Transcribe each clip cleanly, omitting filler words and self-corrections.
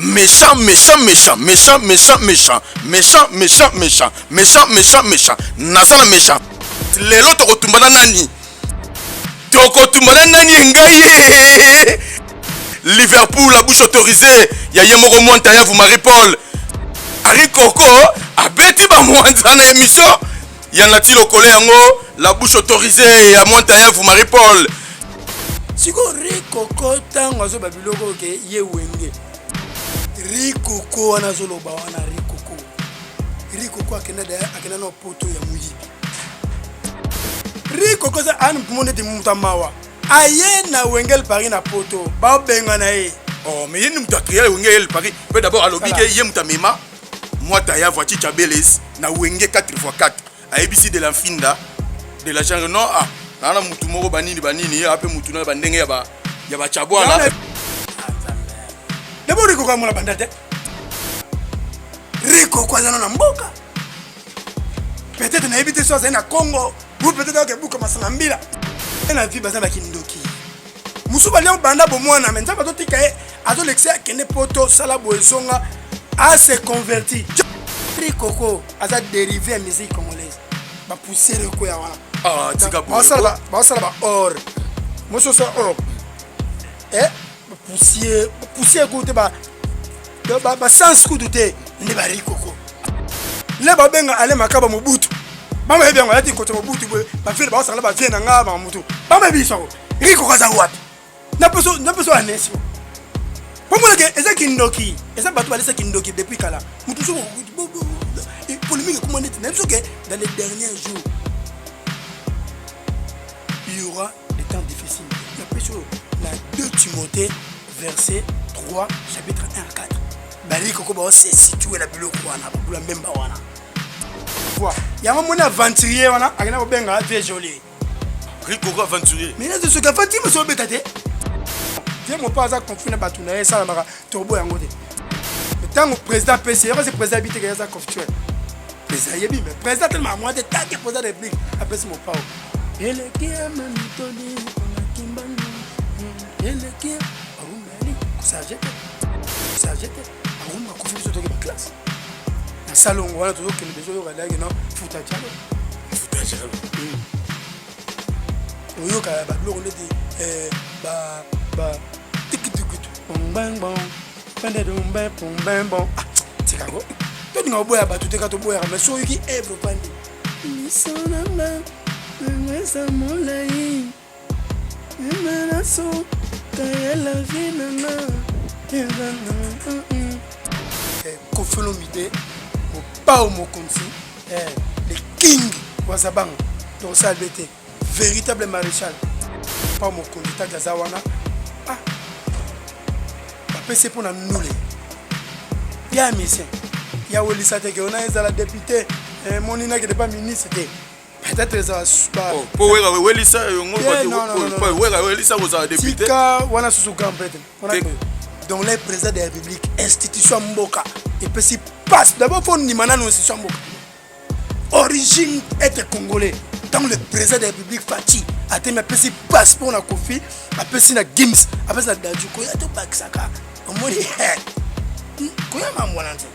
méchant, méchant, méchant, méchant, méchant, méchant, méchant, méchant, méchant, méchant, méchant, méchant, nazana méchant. Lelo tokotumbana nani? Tokotumbana nani ngai? Liverpool, la bouche autorisée. Yaya Moro Montaya, vous Marie-Paul. Ari Coco, abeti ba mwanzana émission. Yanati le collé yango, la bouche autorisée. Ya Montaya, vous Marie-Paul. Siko Rikoko tango azo babiloko ke ye wenge. Rikoko wana zo loba wana Rikoko. Rikoko akena no poto ya muyibi. Rikoko za anu kumonde ti mutamawa. Aye na wengel pari na poto. Ba benga na ye. Oh mais yeni muta créer wengel pari. Peut d'abord alobi ke ye muta mema. Moi ta ya voiture chabeles na wenge 4x4. A ABC de la finda de la genre non ah. Nana mutu moko banini ape mutu na bandenge ya ba chabwa na Lebo Rikoko amona bandate Rikoko azana na mboka peut-être na ebite so azana Congo ou peut-être que buka masana mbila na vie bazana kindoki musuba leo banda bo mwana menza bato tika e azo lexia kene poto sala boesonga a se converti Rikoko aza dérivé à musique congolaise ba pousser ko ya wana. Ah, tika ba sala or. Moi so or. Poussière goûter ba sans coup de thé ne ba Rikoko. Le ba benga ale makaba Mobutu. Ba ma bien ngati ko to Mobutu ba file ba sala ba vie na nga ba mutu. Ba ma biso. Rikoko za wapi? Na peso anesio. Pour moi que eza kindoki, eza batu balisa kindoki depuis kala. Mutu so polémique comment on dit, même que dans les derniers jours, il y aura des temps difficiles. La 2 Timothée, verset 3, chapitre 1 à 4. Bali Koko c'est situé la bulle pour la même bawana. Il y a un moment aventurier, on a un benga très joli. Rikoko aventurier. Mais là, ce que Fatima soit bêté. Tiens, mon pas à confiner Batouna, ça la turbo en côté. Le temps au président PC, c'est président habité qui a ça confituel. Mais président tellement moi de tac président de république après mon pao et le qui a manitoni on a kimbani et le qui arumali kusajete aruma kufiso to ke classe na salon wana to ke bezo yo kala no futa chalo oyo ka ba lo on dit ba tikitukutu bang bang pende dum bang bon tikago tu n'as pas battu tes cartes boire mais so qui est pour pandi misonama ngesa molai emanaso kayela vinana Kofolomide au pas au mokonsi le king wazabang donc ça bête véritable maréchal pas au mokonsi ta gazawana ah c'est pour nous les bien mission. Il y a Olisa Teke, on a la députée, Monina qui n'est pas ministre. Peut-être ça va. Oh, pour Olisa, Olisa vous a député. On a sous grand prêtre. Donc les présidents de la République, institution Mboka, et puis si passe. D'abord, il faut nous demander une institution Mboka. Origine être congolais. Dans le président de la République, Fati, a été un petit passeport à Kofi, après c'est la Gims, après c'est la Dadjuko, il y a tout Baksaka. On m'a dit, quoi est-ce que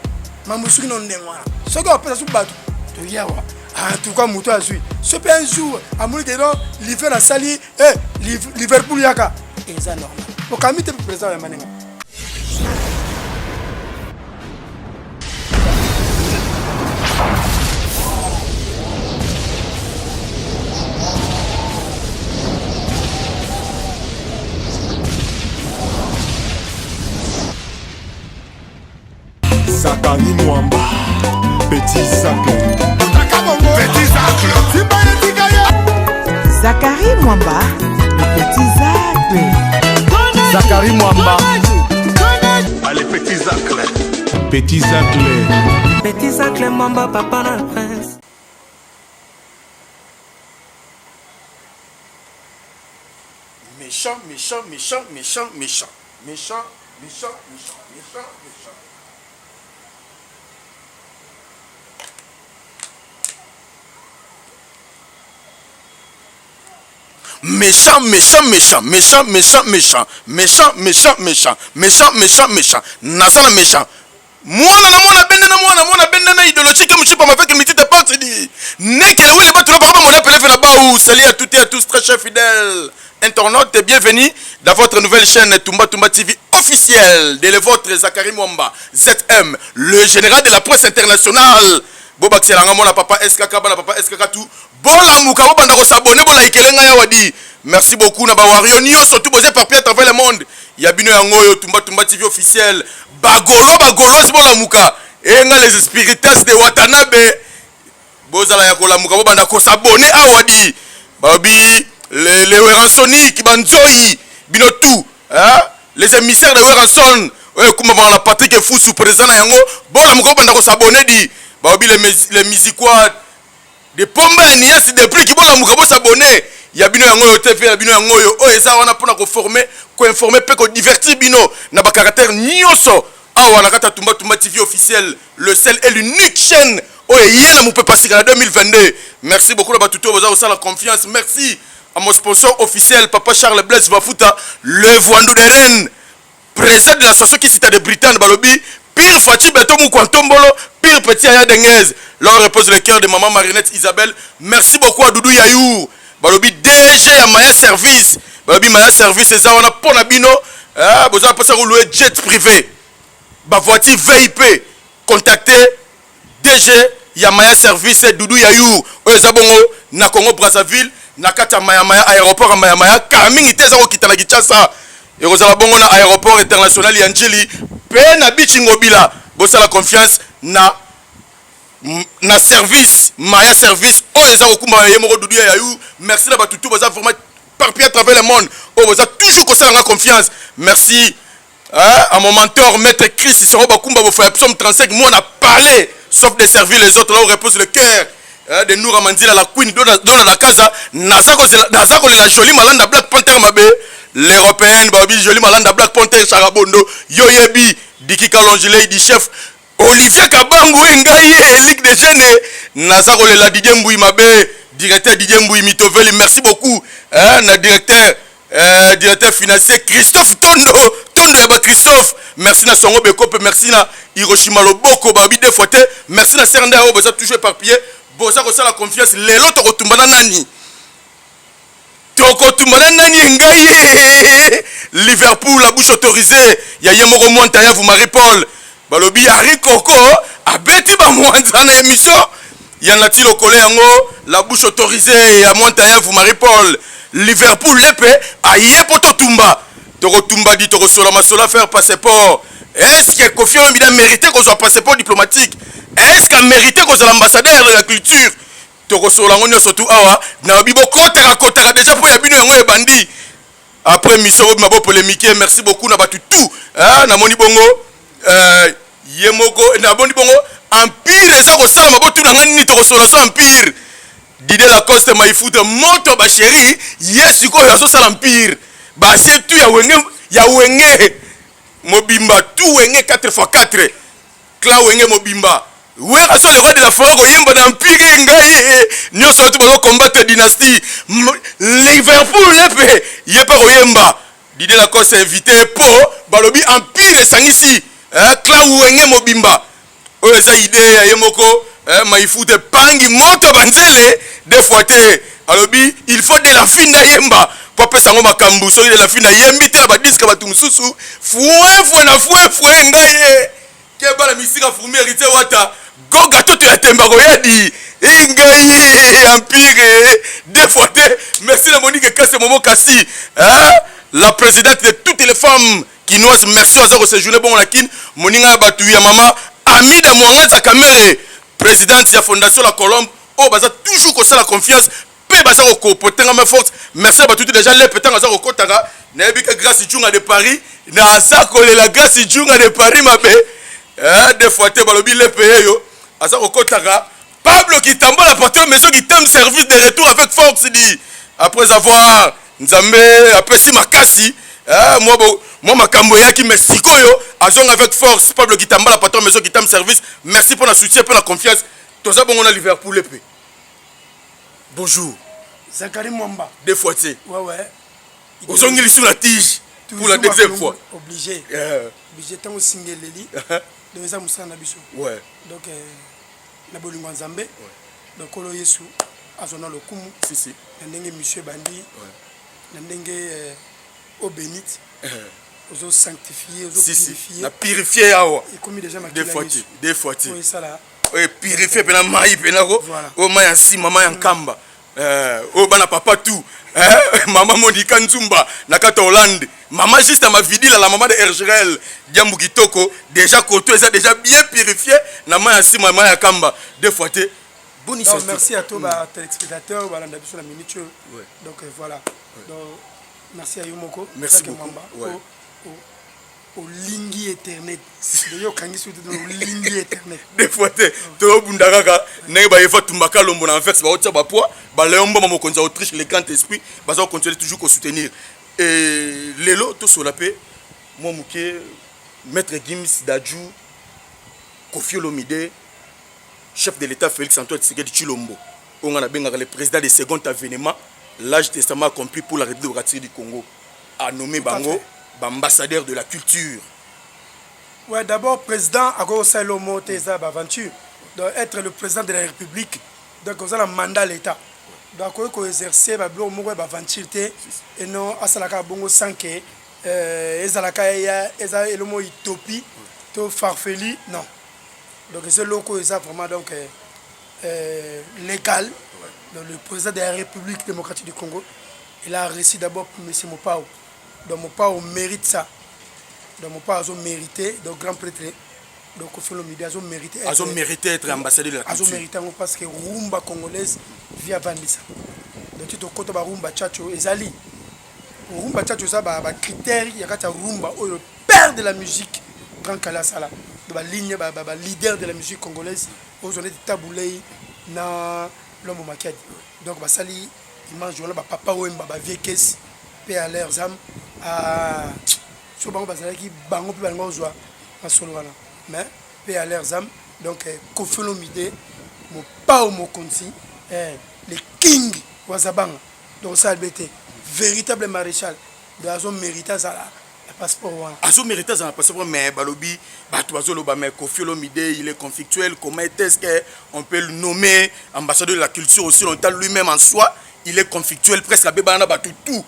Mamusuki non demora. Ce qu'on appelle sous bateau. To yawa. En tout cas, muto azui. Ce peut un jour, à mon idée, l'hiver a sali, Liverpool yaka. Et ça normal. Pour quand tu es présent à Manema. Zakari Mwamba, Petit Zacle. Petit Zacle. Zakari Mwamba, Petit Zacle. Zakari Mwamba. Allez, Petit Zacle. Petit Zacle. Petit Zacle Mwamba, papa na prince. Méchant, méchant, méchant, méchant, méchant. Méchant, méchant, méchant, méchant, méchant. méchant, méchant, méchant, méchant, méchant, méchant, méchant, méchant, méchant, méchant, méchant, méchant, nazana méchant. Mwana bende idéologie que monsieur pas avec une petite porte dit n'est que le oui tu pas mon appel fait là-bas ou salut à toutes et à tous très chers fidèles internautes et bienvenue dans votre nouvelle chaîne Tumba Tumba TV officielle de votre Zakari Mwamba ZM le général de la presse internationale. Boba Xialanga mona papa SKK bana papa SKK tout bola muka banda ko s'abonner bola ikelenga ya wadi. Merci beaucoup na ba wario nyo surtout bosé par à travers le monde. Ya bino yango yo Tumba Tumba TV officiel. Bagolo bola muka enga les spiritas de Watanabe bozala ya kola muka banda ko s'abonner awadi. Babi les Weransonique banzoi bino tout hein les émissaires de Weranson comme la Patrick Foussou président yango bola muka banda ko s'abonner di. Babi les musiquois des pommes niasi des prix qui bola muka bo s'abonner. Ya bino yango yo TV ya bino yango yo o eza wana pona ko former ko informer pe ko divertir bino na ba caractère nyonso awa na kata Tumba Tumba TV officiel le seul et l'unique chaîne o yela mu peut passer en 2022. Merci beaucoup la batuto boza au la confiance. Merci à mon sponsor officiel papa Charles Blaise Bafuta le Voandou de Rennes président de l'association qui cite de Britannique balobi pire Fati Beto mu Kwantombolo pire petit Aya Denguez. Là on repose le cœur de maman Marinette Isabelle. Merci beaucoup à Doudou Yayour balobi DG ya Maya Service balobi Maya Service eza wana pona bino boza pasa ko louer jet privé ba voiture VIP contacter DG ya Maya Service Doudou Yayour eza bongo na Congo Brazzaville na kata Maya aéroport Maya kamingi teza ko kitana Kinshasa et kozala bongo na aéroport international ya Njili pe na bichi ngobila bosala confiance na service Maya Service oh eza kokumba yemoko Doudou Yayour. Merci la batutu boza vraiment parpillé à travers le monde oh boza toujours conseiller en confiance. Merci à mon mentor maître Chris Soro bakumba bo fa psaume 35 moi on a parlé sauf de servir les autres là où repose le cœur de Noura Mandila la queen dona la casa nazako la jolie malanda Black Panther mabe l'européenne babi jolie malanda Black Panther Charabondo yoyebi Diki Kalongile di chef Olivier Kabangu engaye Ligue des Jeunes nazako la Didier Mbouy mabe directeur Didier Mbouy Mitoveli. Merci beaucoup na directeur financier Christophe Tondo Eba Christophe. Merci na Songo Bekope, merci na Hiroshima Loboko babi de fote, merci na Serenda o boza toujours éparpillé boza ko la confiance lelo to kotumbana nani ngai Liverpool la bouche autorisée ya yemoko Montaya vous Marie-Paul balobi Ari Koko abeti ba mwanza na émission ya nati lokole yango la bouche autorisée ya Montaya vous Marie-Paul Liverpool lepe aye poto tumba toko tumba dit toko sola masola faire passeport. Est-ce que Kofi Olomide a mérité qu'on soit passeport diplomatique? Est-ce qu'il a mérité qu'on soit l'ambassadeur de la culture? Toko sola ngoni surtout awa na bibo kotera déjà pour yabino yango bandi. Après mission mabo polémique. Merci beaucoup na batu tout na moni bongo yemoko na boni bongo empire ça ko sala mabo tout na ngani toko sola so empire. Didier Lacoste Maïfoute moto ba chéri yesu ko yaso sala empire ba c'est tout ya wenge mobimba tout wenge 4x4 cla wenge mobimba wera so le roi de la forêt ko yemba na empire ngai nyo so tu ba combattre dynastie Liverpool lepe yepa ko yemba Didier Lacoste invité po balobi empire sangisi cla wenge mobimba o eza idée ya yemoko Maïfoute pangi moto banzele des fois te alobi il faut de la fin na yemba pour pesa ngoma kambu so de la fin na yembi te ba disque ba tumususu foué ngaye ke bala misika fumi hérité wata goga toto ya temba ko yadi ngaye empire des fois te. Merci la Monique Kasse Momo Kassi la présidente de toutes les femmes kinoises. Merci à ça séjourner bon la kin moninga batu ya mama Amida Mwangaza Kamere présidente de la fondation La Colombe oh baza toujours comme ça la confiance pe baza ko potenga ma force. Merci à tout déjà les pétang baza ko kotaka na bika grâce Djunga de Paris na sa ko la grâce Djunga de Paris mabe des fois te balobi les pays yo asa ko kotaka Pablo qui tambola porter maison qui t'aime service de retour avec force dit après avoir Nzambe apesi makasi moi makambo yaki Mexico yo azong avec force Pablo qui tambola porter maison qui t'aime service. Merci pour la soutien pour la confiance. Toza bongo na Liverpool épée. Bonjour. Zachary Mwamba. 2 fois tu sais. Ouais. Aux ongles sur la tige. Pour la deuxième fois. Obligé. Obligé tant au single Leli. Donc ça Moussa Nabiso. Ouais. Donc na bolingo nzambe. Donc kolo Yesu azona lokumu. Si. Ndenge monsieur bandi. Ouais. Ndenge au bénite. Ozo sanctifier, ozo purifier. La purifier awa. Et comme déjà ma 2 fois tu. 2 fois tu. Oui ça là. Oui, purifier pena mai pena ko. O mai ansi mama ya nkamba. Oh bana papa tout maman Monica Nzumba nakata Hollande maman juste à ma vidéo la maman de Ergerel Diambu Kitoko déjà côté ça déjà bien purifié na maman si maman ya Kamba 2 fois té bonne donc merci à tous les téléspectateurs balanda biso la minute donc voilà donc merci à Yomoko merci beaucoup au lingi éternel yo kangi surtout au lingi éternel 2 fois té to bundaka ne ba yefa tumbaka lombo na en fait ba otia ba poids ba leombo mamo konza Autriche les grands esprits ba ça continuer toujours à soutenir et lelo to sur la paix moi muké maître Gims Dadju Kofi Olomide chef de l'état Félix Antoine Tshisekedi Tshilombo on a benga le président de second avènement l'âge testament accompli pour la République démocratique du Congo a nommé bango ambassadeur de la culture. Ouais, d'abord, président, à cause de l'homme Teza Baventure, doit être le président de la République, donc on a un mandat de l'État. Donc on peut exercer Baventure et non à Salaka Bongo Sanke, Ezalaka Eza et le mot utopie, to farfeli, non. Donc c'est loco ça vraiment donc légal. Donc le président de la République démocratique du Congo, il a reçu d'abord M. Mopao. Donc mon père mérite ça. Donc mon père a mérité, donc grand prêtre, donc Kofi Olomide a mérité. Être ambassadeur de la culture. A mérité parce que rumba congolaise via Vandisa. Donc tu te côté ba rumba tchatcho ezali. Rumba tchatcho ça ba critère il y a kata rumba le père de la musique grand Kala Sala. Ba ligne ba leader de la musique congolaise aujourd'hui taboulé na l'homme Makadi. Donc ba sali il mange ba papa Wemba ba vieux caisse paix à leurs âmes. So bango bazalaki bango pe bango zwa en solo wana mais paix à leurs âmes donc Kofi Olomide mo pao mo konsi le king wazabanga donc ça albete véritable maréchal de azo mérita ça la passeport wana azo mérita ça passeport mais balobi bato bazoloba mais Kofi Olomide il est conflictuel comment est-ce que on peut le nommer ambassadeur de la culture aussi longtemps lui-même en soi il est conflictuel presque à bebana bato tout.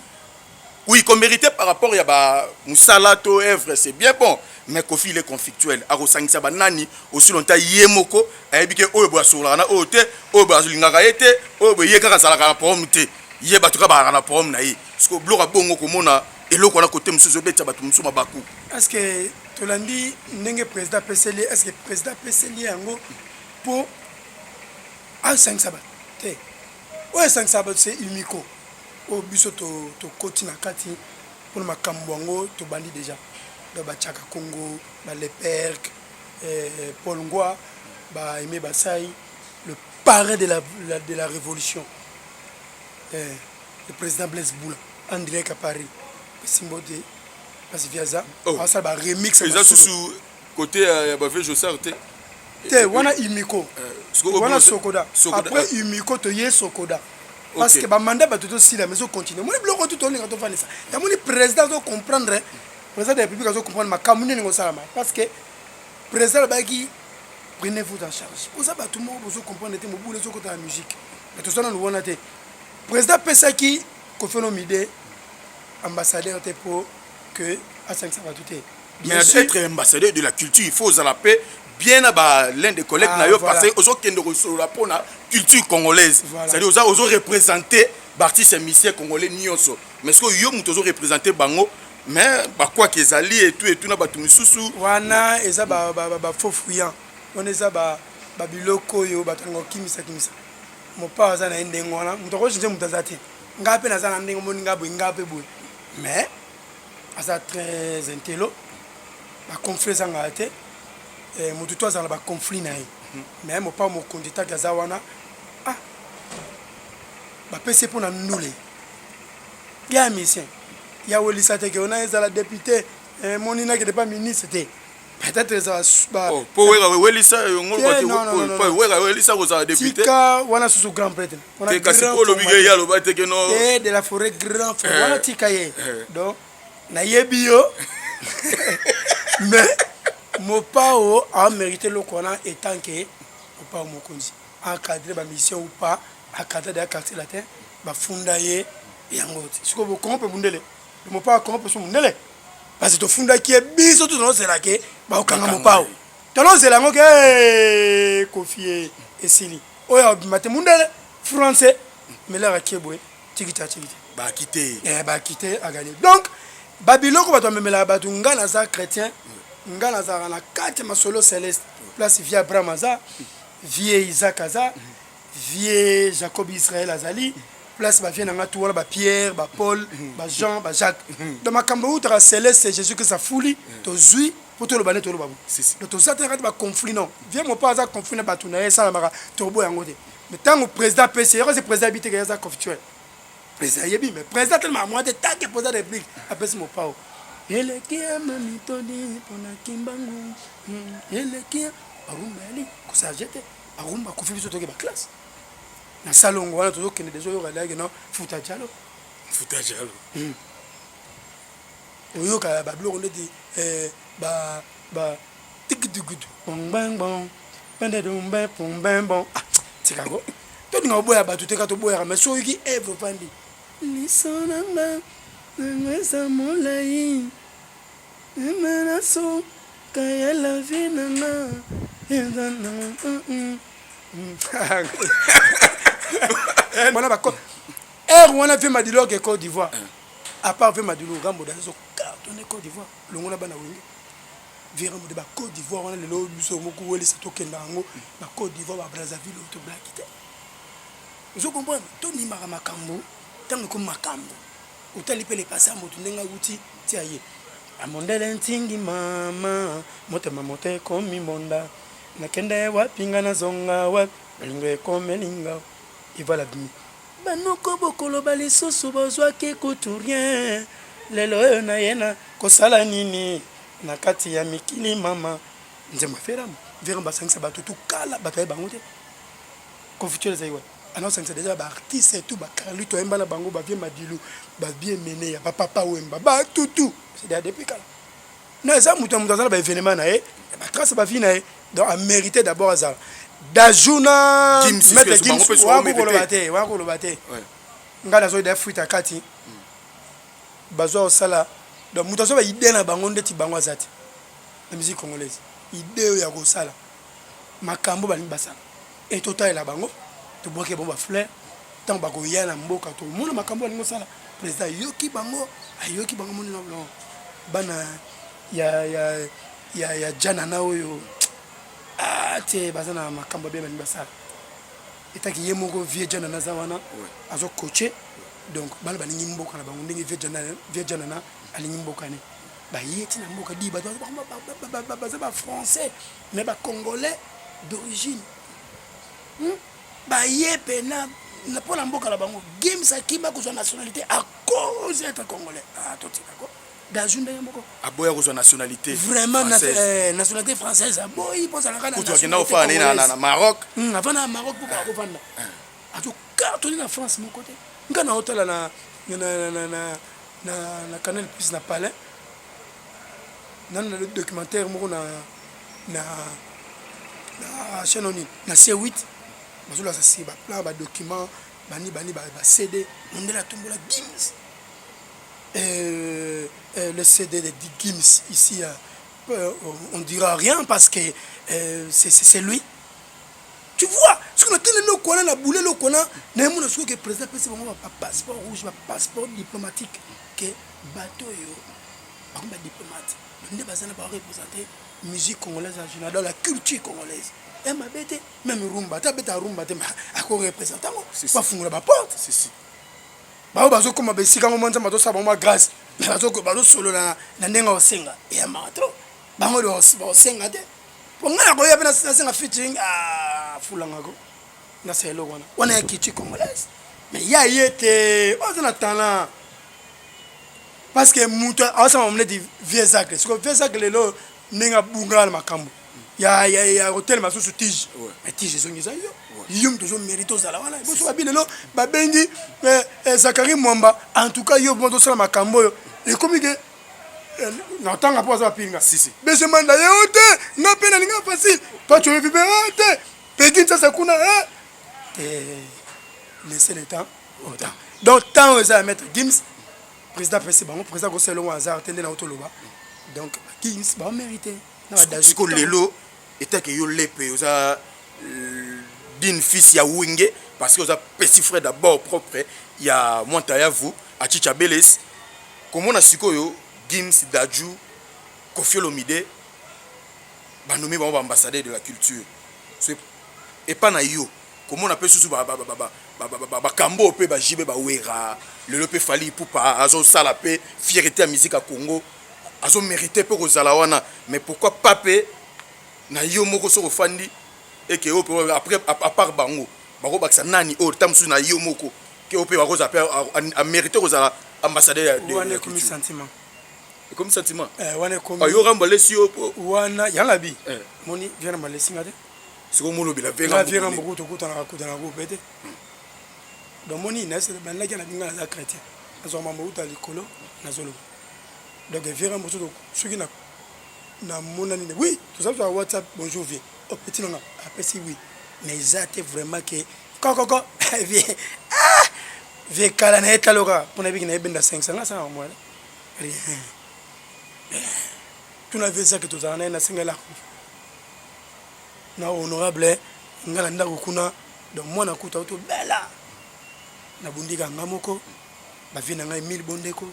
Oui, qu'on méritait par rapport à Moussala, to œuvre, c'est bien bon. Mais Kofi, il est conflictuel. Aro sangisa banani, aussi longtemps, yemoko, aébike, oebo asoulana, ote, oebo asoulingaraete, oebo yekara salaka poromte, yebatuka barana porom naï. Parce que blora bongo komona, et l'eau qu'on a côté monsieur Beta Batumsuma Bakou. Est-ce que tu l'as dit, n'est président PCL, est-ce que président PCL en gros pour un 5 sabat? Ouais, 5 sabat, c'est Umiko. Au biso to koti na kati pour makambo ngo to bandi déjà do ba Tchaka Congo ba le Perk Paul Ngwa ba Aimé Basai le parrain de la révolution le président Blaise Boula en direct à Paris Simbote parce que via ça ça ba remix ça sous côté ba fait Jossard te wana Umiko wana Sokoda après Umiko to ye Sokoda. Parce que le mandat va tout aussi la maison continue. Moi, je vais tout faire ça. Le président doit comprendre, le président de la République doit comprendre ma commune. Parce que le président qui prenez-vous en charge. Pour ça, tout le monde doit comprendre que vous voulez la musique. Mais tout ça, nous avons le président Pesaki, Kofi Olomide, ambassadeur pour que à 500 va tout. Bien être ambassadeur de la culture, il faut la paix. Bien l'un des collègues parce que aux autres sur la culture congolaise c'est-à-dire aux autres représenter l'artiste musicien congolais nyonso mais ce que yo muto zo représenter bango mais quoi qu'ils alli et tout na batu misusu wana eza ba faux fuyant on eza ba biloko yo batango kimisa mon père za na ndengo wana muto ko chinje mutazati ngape na za na ndengo moni ngabo ngape boy mais asa très intello la confiance en ate mutu to azala ba conflit na ye mais mo pa mo kondita gaza wana ba pese pona nule ya mission ya wolisa te ke ona ezala député monina ke pas ministre te peut-être ça va pour welisa welisa vous député tika wana susu grand prêtre on a de la forêt grand frère wana tika ye donc na yebio mais Mopao a mérité le qu'on a étant que Mopao Mokonzi a cadré ma mission ou pas a cadré de quartier latin ba fundaye yangote ce que vous comprenez mundele le Mopao comprend son mundele parce que to funda qui est biso tout non c'est là que ba okanga Mopao tolo c'est là que Kofi et Sili oya maté mundele français mais là rakebwe tikita ba quitter a gagné donc Babylone va tomber la batunga na za chrétien ngana za na 4 masolo céleste place via Bramaza vie Isaac Aza vie Jacob Israël Azali place ba vie na ngatu wala ba Pierre ba Paul ba Jean ba Jacques dans makambo utra céleste c'est Jésus que ça fouli to zui pour to lo bané to lo babu donc to ça te ba conflit non viens mon pas ça conflit na batuna et ça la mara to bo yango te mais tant que président PC c'est président habité que ça conflit président yebi mais président tellement moi de tant que président de république après mon pas Elekia mamitodi pona kimbangu Elekia arumba ali kusajete arumba kufibi sotoke ba classe na salongo wana tozo kende dezo yo kala no futa jalo oyo ka ba blo on dit ba tikidigudu bong bang bong pende dum ba pom bang bong tikago to dinga boya ba tuteka to boya mais so yiki evo pandi lisona ma ngesa molai Menaço kaya la vie nana Mona bako wana fait madilo ke Côte d'Ivoire à part fait madilo gambo dans so cartonné Côte d'Ivoire longo na bana wenge vira mo de ba Côte d'Ivoire wana lelo biso moko weli sa tokenda ngo ba Côte d'Ivoire ba Brazzaville to blackité vous comprenez to ni makambo tango ko makambo utali pele passa motu ndenga uti tiaye amondele ntingi mama motema mote komi monda nakende wapinga na zonga wa lingue komelinga ivala bimi banoko bokolo balisusu bozwa ke kuturien lelo na yena kosala nini na kati ya mikili mama nzema ferama vera basangisa batutu kala bataye bango te confiture zaiwa alors c'est déjà ba artiste et tout ba Carlito emba na bango ba vie madilu ba bien mené ya papa wemba ba tout c'est depuis kala na ça muto muto za ba événement na e ba trace ba vie na e donc a mérité d'abord ça Dajuna mettre Gims wa ko lo bate ngana zo da fuita kati bazo sala donc muto so ba idée na bango ndeti bango azati la musique congolaise idée ya ko sala makambo ba libasa et total la bango to boke bomba fleur tant ba ko yana mboka to mona makambo ningo sala président yoki bango moni no bana ya jana na oyo te bazana makambo be mani basala etaki yemoko vie jana na zawana azo coacher donc bana baningi mboka na bango ndenge vie jana na alingi mboka ne ba yeti na mboka di ba ba français mais ba congolais d'origine ba yepe na pour la mboka la bango Gims akiba ko nationalité à cause d'être congolais toti d'accord Dajunda yamoko aboya ko nationalité vraiment nationalité française aboyi pour ça na to kina ofa na Maroc avant na Maroc pour ko vanda ato cartonné na France mon côté ngana hôtel na Canal Plus na Palais na le documentaire moko na chaîne na C8 Mazula ça c'est plein de documents bani ba CD on est la tombola Gims le CD de Gims ici on dira rien parce que c'est lui tu vois ce qu'on a tenu le coin la boule le coin na mon que président PC vraiment pas passeport rouge pas passeport diplomatique que bateau yo ba diplomate on est basé na représenter musique congolaise en général dans la culture congolaise et ma bête même rumba ta bête rumba te a ko représenter pas fungula ba porte si ba bazo koma be sika mo nza mato sa ba grâce bazo solo na ndenga osenga ya matro bango do osenga te pongala ko yabe na senga featuring fulanga ko na selo wana ya kichi congolaise mais ya yete ozana talent parce que muto asa mo mne di vieux sacré ce que vieux sacré lelo nenga bunga na makambo ya hotel masusu tige mais tige ezongisa yo yo mtozo mérite ozala wana boso babilelo babengi Zakari Mwamba en tout cas yo moto sala makambo yo ekomi ke na tanga po za pinga si besemanda yo te nga pena ninga facile toi tu veux vivre te Pékin ça c'est kuna laissez le temps au temps donc tant aux à mettre Gims président président ko selo hasard tende na otoloba donc Gims ba mérité na dazu ko lelo eta ke yo lepe oza d'une fils ya Wenge parce que oza petit frère d'abord propre ya monta ya vous a Chicha Beles comment na sikoyo Gims Dadju Koffi Olomide ba nommé ba ambassadeur de la culture c'est et pas na yo comment on appelle sous ba kambo pe ba jibe ba wera le lope fali poupa azo sala pe fierté à musique à Congo azo mérité pe kozala wana mais pourquoi pas pe na yo moko so fandi et que après à part bango bako baksa nani o tamsu na yo moko que ope bako za a mérité kozala ambassadeur de wana comme sentiment et comme sentiment wana comme yo rambale si yo wana yanga bi moni viens malesi ngade siko molo bila venga viens beaucoup to kutana ko pete donc moni na se ban la kana binga za chrétien azo mambo uta likolo na zolo donc viens moto to suki na monani oui tout ça sur WhatsApp bonjour viens au petit non après si oui mais exacte vraiment que koko viens viens kala na etaloka pona biki na ebenda 500 na ça moi rien tu n'avais ça que tout ça na singela na honorable ngala ndako kuna donc moi na kuta auto bela na bundika ngamoko ba vina ngai 1000 bondeko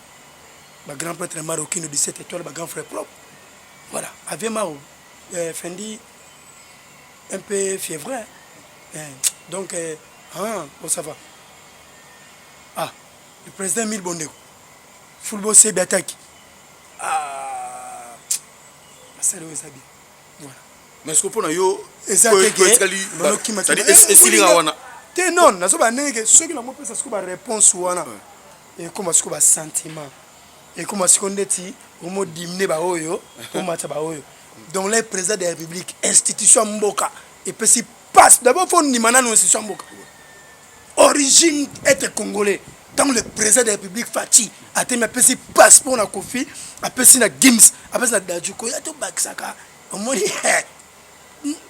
ba grand prêtre marocain de 17 étoiles ba grand frère propre voilà avait maro fendi un peu fiévreux donc bon ça va le président 1000 bondeko football c'est attaque ça doit être bien voilà mais ce que pour yo te non nazo ba nenge soki na mopesa siko ba réponse wana et comme siko ba sentiment et comme siko ndeti omo dimne ba oyo o mata ba oyo donc les présidents de la République institution mboka et puis si passe d'abord faut ni manana institution mboka origine être congolais dans le président de la République Fati a te me pesi passeport na Koffi a pesi na Gims a pesi na Dadju ko ya to baksaka omoni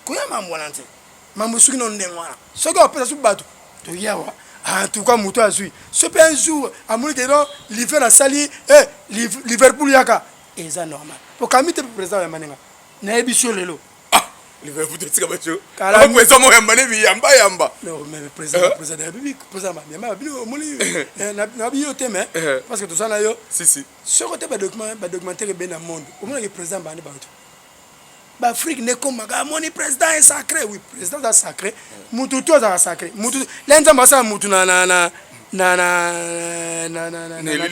koya mambolante mambo suki non ndemwana soki opesa su bato to yawa en tout cas muto azui ce peut un jour amoni que non l'hiver a sali Liverpool yaka et ça normal pour kamite président ya manenga na ebisho lelo Liverpool te tika bacho kala président mo yamba ne bi yamba non mais président de la République président yamba bino moni na biyo teme parce que tout ça na yo si ce côté ba documentaire ben na monde au moins que président ba ne ba L'Afrique n'est comme mon président est sacré, oui, président est sacré. Moutou tout est sacré. Moutou l'ensemble ça moutou na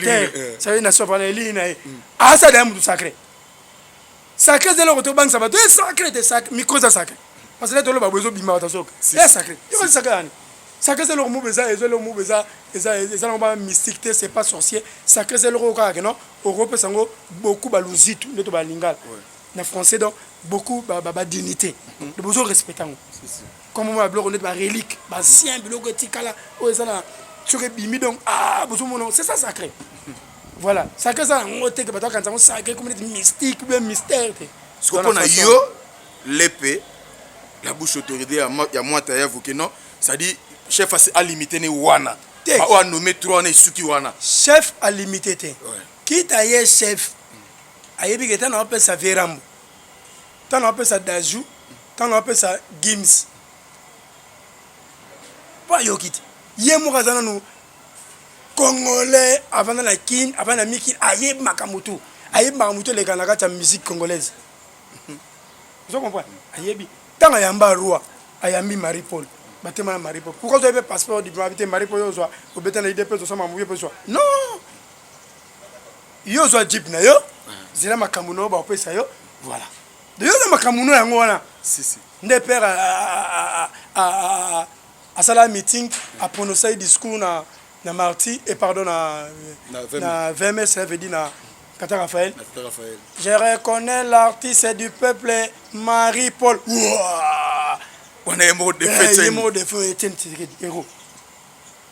terre. Ça veut dire nation par les lignes. Ah ça c'est moutou sacré. Sacré c'est le retour banque ça va tout sacré, c'est sacré, micro ça sacré. Parce que là tout le babozo bima ta sok. C'est sacré. C'est sacré. Sacré c'est le mot beza et le mot beza et ça non pas mystique, c'est pas sorcier. Sacré c'est le roka que non. Europe sango beaucoup baluzitu ne to balingal. En français donc beaucoup ba dignité de besoin respectant comme moi bloc on est ba relique ba sien bloc etikala o ça là sur bimi donc besoin c'est ça sacré voilà sacré ça on te que ba quand ça sacré comme mystique ou mystère ce qu'on a yo l'épée la bouche autorité ya moi taïa vous que non ça dit chef a limité ne wana ba nommé trois ne suki wana chef a limité qui taïe chef ayebi que tana appelle ça Verambo tana appelle ça Dadju tana appelle ça Gims pas yokiti yemo kazana no congolais avant la kin avant la miki ayeb makamutu le kanaka ta musique congolaise vous comprenez ayebi tanga yamba roi ayambi Marie Paul batema Marie Paul pourquoi tu as passeport diplomatique Marie Paul yo au betana IDP to sama mouye peso non yo zo jeep na yo zela makamuno ba opesa yo voilà de yo na makamuno yango wana si nde père à sala meeting a prononcé discours na marti et pardon na VMS ça veut dire Kata Raphaël. Kata Raphaël. Je reconnais l'artiste du peuple Marie-Paul. On a un mot de fête. Un mot de fête, héros.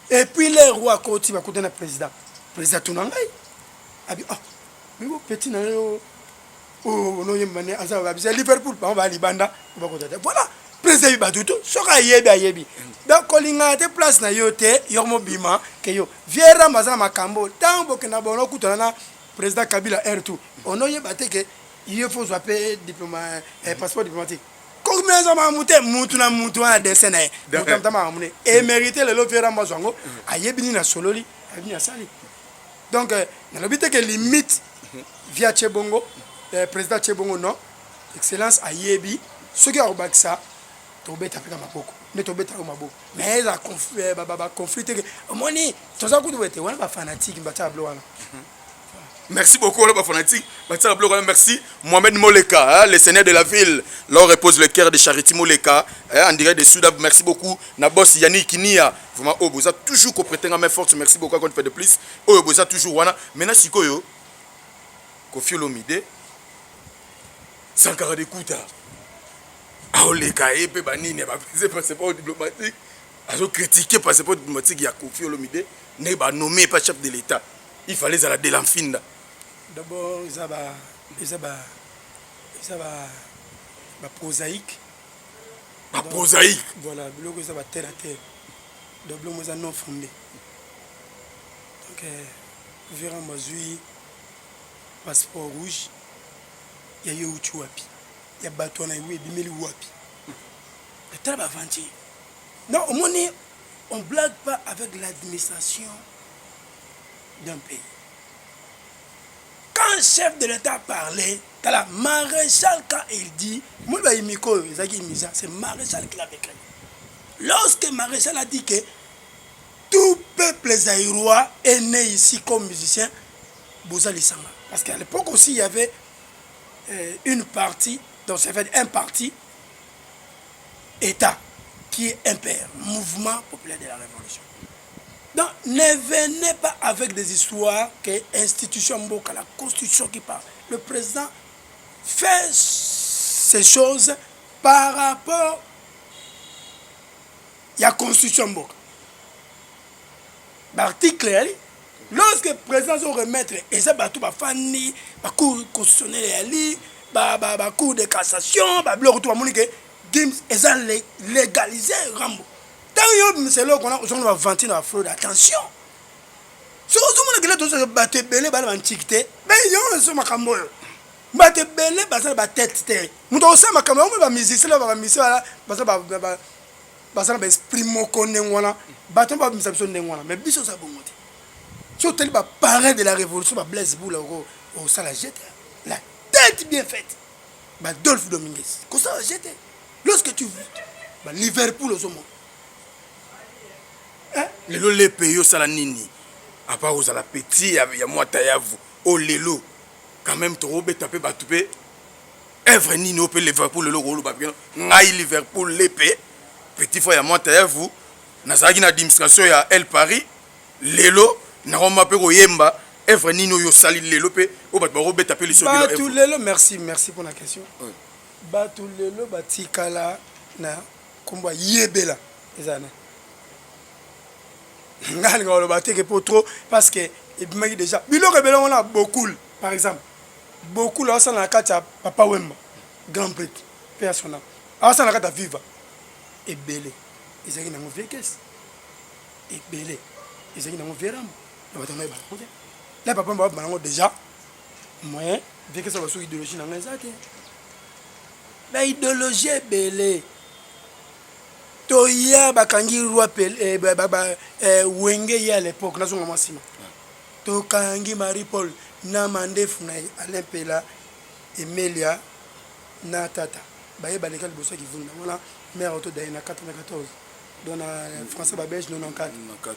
Et puis les rois côté va côté le président. Président Tunangai. Abi ah. Mais bon petit na yo. Oh non yemane azaba c'est Liverpool on va libanda on va côté. Voilà. Président Batuto soka yebi. Donc kolinga te place na yo te yormo bima ke yo. Viera mazana makambo. Tango ke na bono kutana président Kabila R2. On a yebate ke il faut swapper passeport diplomatique. Combien ça m'a monté moutuna moutuna dessin et mériter le lofera mazango a yebini na sololi a bini sali. Donc na l'habité que limite via Chebongo président Chebongo non excellence a yebi ce qui a obaksa tobe tapika maboko ne tobe tapika maboko mais ça conflit que moni toza ku doit être wana ba fanatique mbata blo wana. Merci beaucoup, les fanatiques. Merci. Mohamed Moleka, le seigneur de la ville. Là, on repose le cœur de Charity Moleka. En direct de Soudan. Merci beaucoup. Nabos Yannick Kinia. Vraiment, vous avez toujours complété ma main forte. Merci beaucoup. Qu'on fait de plus. Vous avez toujours. Maintenant, si vous Kofi Olomide. Sankara de Kouta. Aoleka, et Banini, c'est passeport diplomatique. Ils ont critiqué le passeport diplomatique. Il y a Kofi Olomide. N'est pas nommé pas chef de l'État. Il fallait aller de l'enfinda. D'abord, ils ont prosaïque. Prosaïque. Voilà, ils ont terre à terre. D'abord, ils ont non fondé. Donc, verra Mazui, passeport rouge, il y a eu Uchuapi. Il y a bâton à Youi, Bimeli Wapi. Le terme aventure. Non, au moins, on ne blague pas avec l'administration d'un pays. Quand le chef de l'État parlait, la maréchal, quand il dit, c'est maréchal qui l'avait créé. Lorsque maréchal a dit que tout peuple zaïrois est né ici comme musicien, Bozali Samba. Parce qu'à l'époque aussi, il y avait une partie, donc ça fait un parti, État, qui est MPR, Mouvement Populaire de la Révolution. Donc, ne venez pas avec des histoires que l'institution Mboka, la constitution qui parle. Le président fait ces choses par rapport à la constitution Mboka. L'article, lorsque le président se remettre, et ça va tout fani, la cour constitutionnelle, la cour de cassation, la bloc tout le monde et ça légaliser Rambo. C'est là qu'on a vanté dans la fraude. Attention. Si vous avez dit que vous avez belé, vous avez antiquité, mais vous avez ma cambo. Vous avez belé, vous avez tête. Vous avez ma cambo, vous avez misé, vous avez misé, vous avez esprit mokoné, vous avez mis ça sur le nez. Mais biso ça bon. Si vous avez parlé de la révolution, vous avez blessé pour au salagette. La tête bien faite. Dolph Dominguez. Comme ça, jeté. Lorsque tu veux, Liverpool au monde. Lelo les pays au salanini. À part aux ala petit, il y a moi tayavu. Oh lelo. Quand même trop tapé batupé. Evre nini au pays Liverpool le rôle babino. Ngai Liverpool l'épée. Petit fois il y a moi tayavu. Nazaki na administration ya El Paris. Lelo na roma pe yemba. Evre nini yo sali lelo pe. O bat baro tapé le sobilo. Batou lelo merci pour la question. Batou lelo batikala na komba yebela ezana. Parce que déjà on a beaucoup par exemple beaucoup là ça na kata Papa Wemba Grand Prix personnel ah ça na kata Viva et belé ils ont une mauvaise caisse et belé ils ont une mauvaise rame là Papa Wemba déjà moyen dès que ça va sur idéologie dans les athées la idéologie est belé. Toya bakangi roi wenge ya l'époque na zonga masima to kangi Marie-Paul na mandefu na Alain Pela Emilia na tata baye baleka liboso ki vunda voilà mère auto na 94 dona français ba belge 94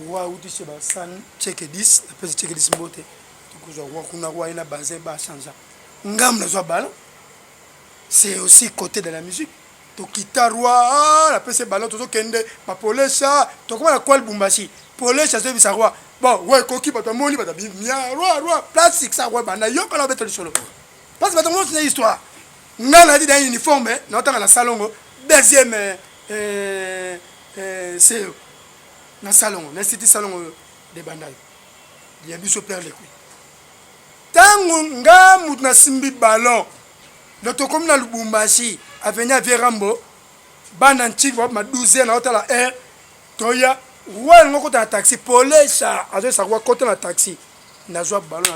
wa uti se ba san check 10 après check 10 mbote to ko wa kuna wa ina bazin ba changer ngam na zo bala c'est aussi côté de la musique. tokita roi la pese ballon tozo kende ba polesha tokoma na kwal bumbashi polesha zo bisa roi bon ouais koki ba moni ba bien roi plastique ça roi bana yo kala beto solo parce que ba ton c'est histoire ngana dit dans uniforme na otanga na salon deuxième c'est na salon l'institut salon de bandai il y a biso perdre les couilles tango nga mutna simbi ballon le tokomi na Lubumbashi avenir Verambo bana nchiki ma 12 na hôtel la air toya roi ngoko ta taxi polesha azo sa roi côté na taxi na zo ballon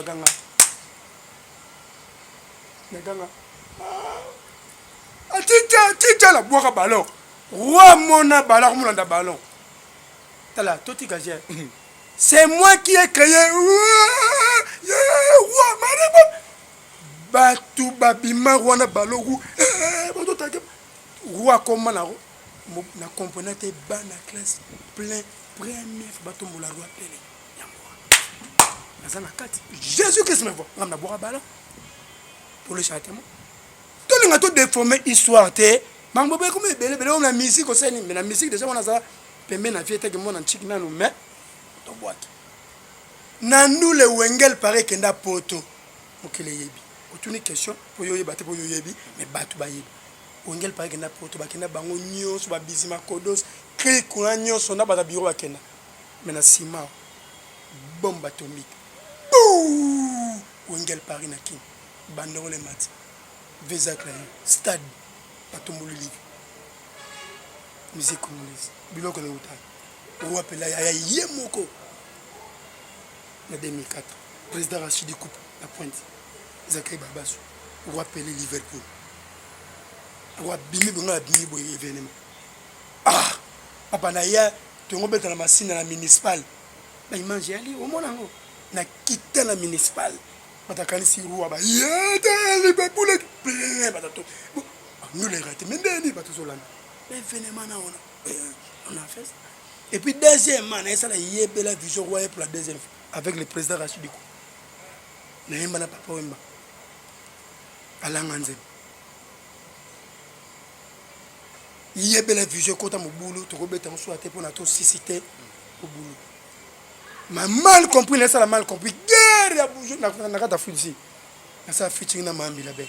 na ganga tita la boire ballon roi mona ballon comme dans ballon tala toti gaje c'est moi qui ai créé roi maribo batu babima roi na ballon bato ta roi comme na componente bana classe plein premier bato mola roi plein yango nazana kati Jésus Christ me voit ngam na boire ballon pour le châtiment tout le monde déformé histoire té mambo be comme belé on la musique au sein mais la musique déjà on a ça pembe na fiete que mon antique na nous mais to boîte na nous le wengel paraît que nda poto mokele yebi otuni question pour yo yeba te pour yo yebi mais batu ba yebi wengel paraît que nda poto ba kenda bango nyos ba bizima kodos kri kuna nyos na ba biro ba kenda mais na sima bombe atomique wengel paraît na kin bandoro le mat Vézacle stade Patombolo livre musique congolaise biloko na uta ou appela ya yemoko en 2004 président Rachidi Coupe la pointe Zakay Babasu ou appelé Liverpool ou bimi bonga bimi boy événement papa na ya tongo beta na machine na municipal ba image ali au mona ngo na quitter la municipal batakani si roi ba yete Liverpool batato nous les ratés mais ndeni batato lana l'événement na on a fait ça. Et puis deuxièmement ça la yebe la vision roi pour la deuxième fois avec le président Rachid Diko na yemba na papa wemba alanganze yebe la vision kota mobulu to kobeta mso ate pour na to susciter mobulu ma mal compris là ça la mal compris guerre ya bouger na kata fuji na ça featuring na mambi la be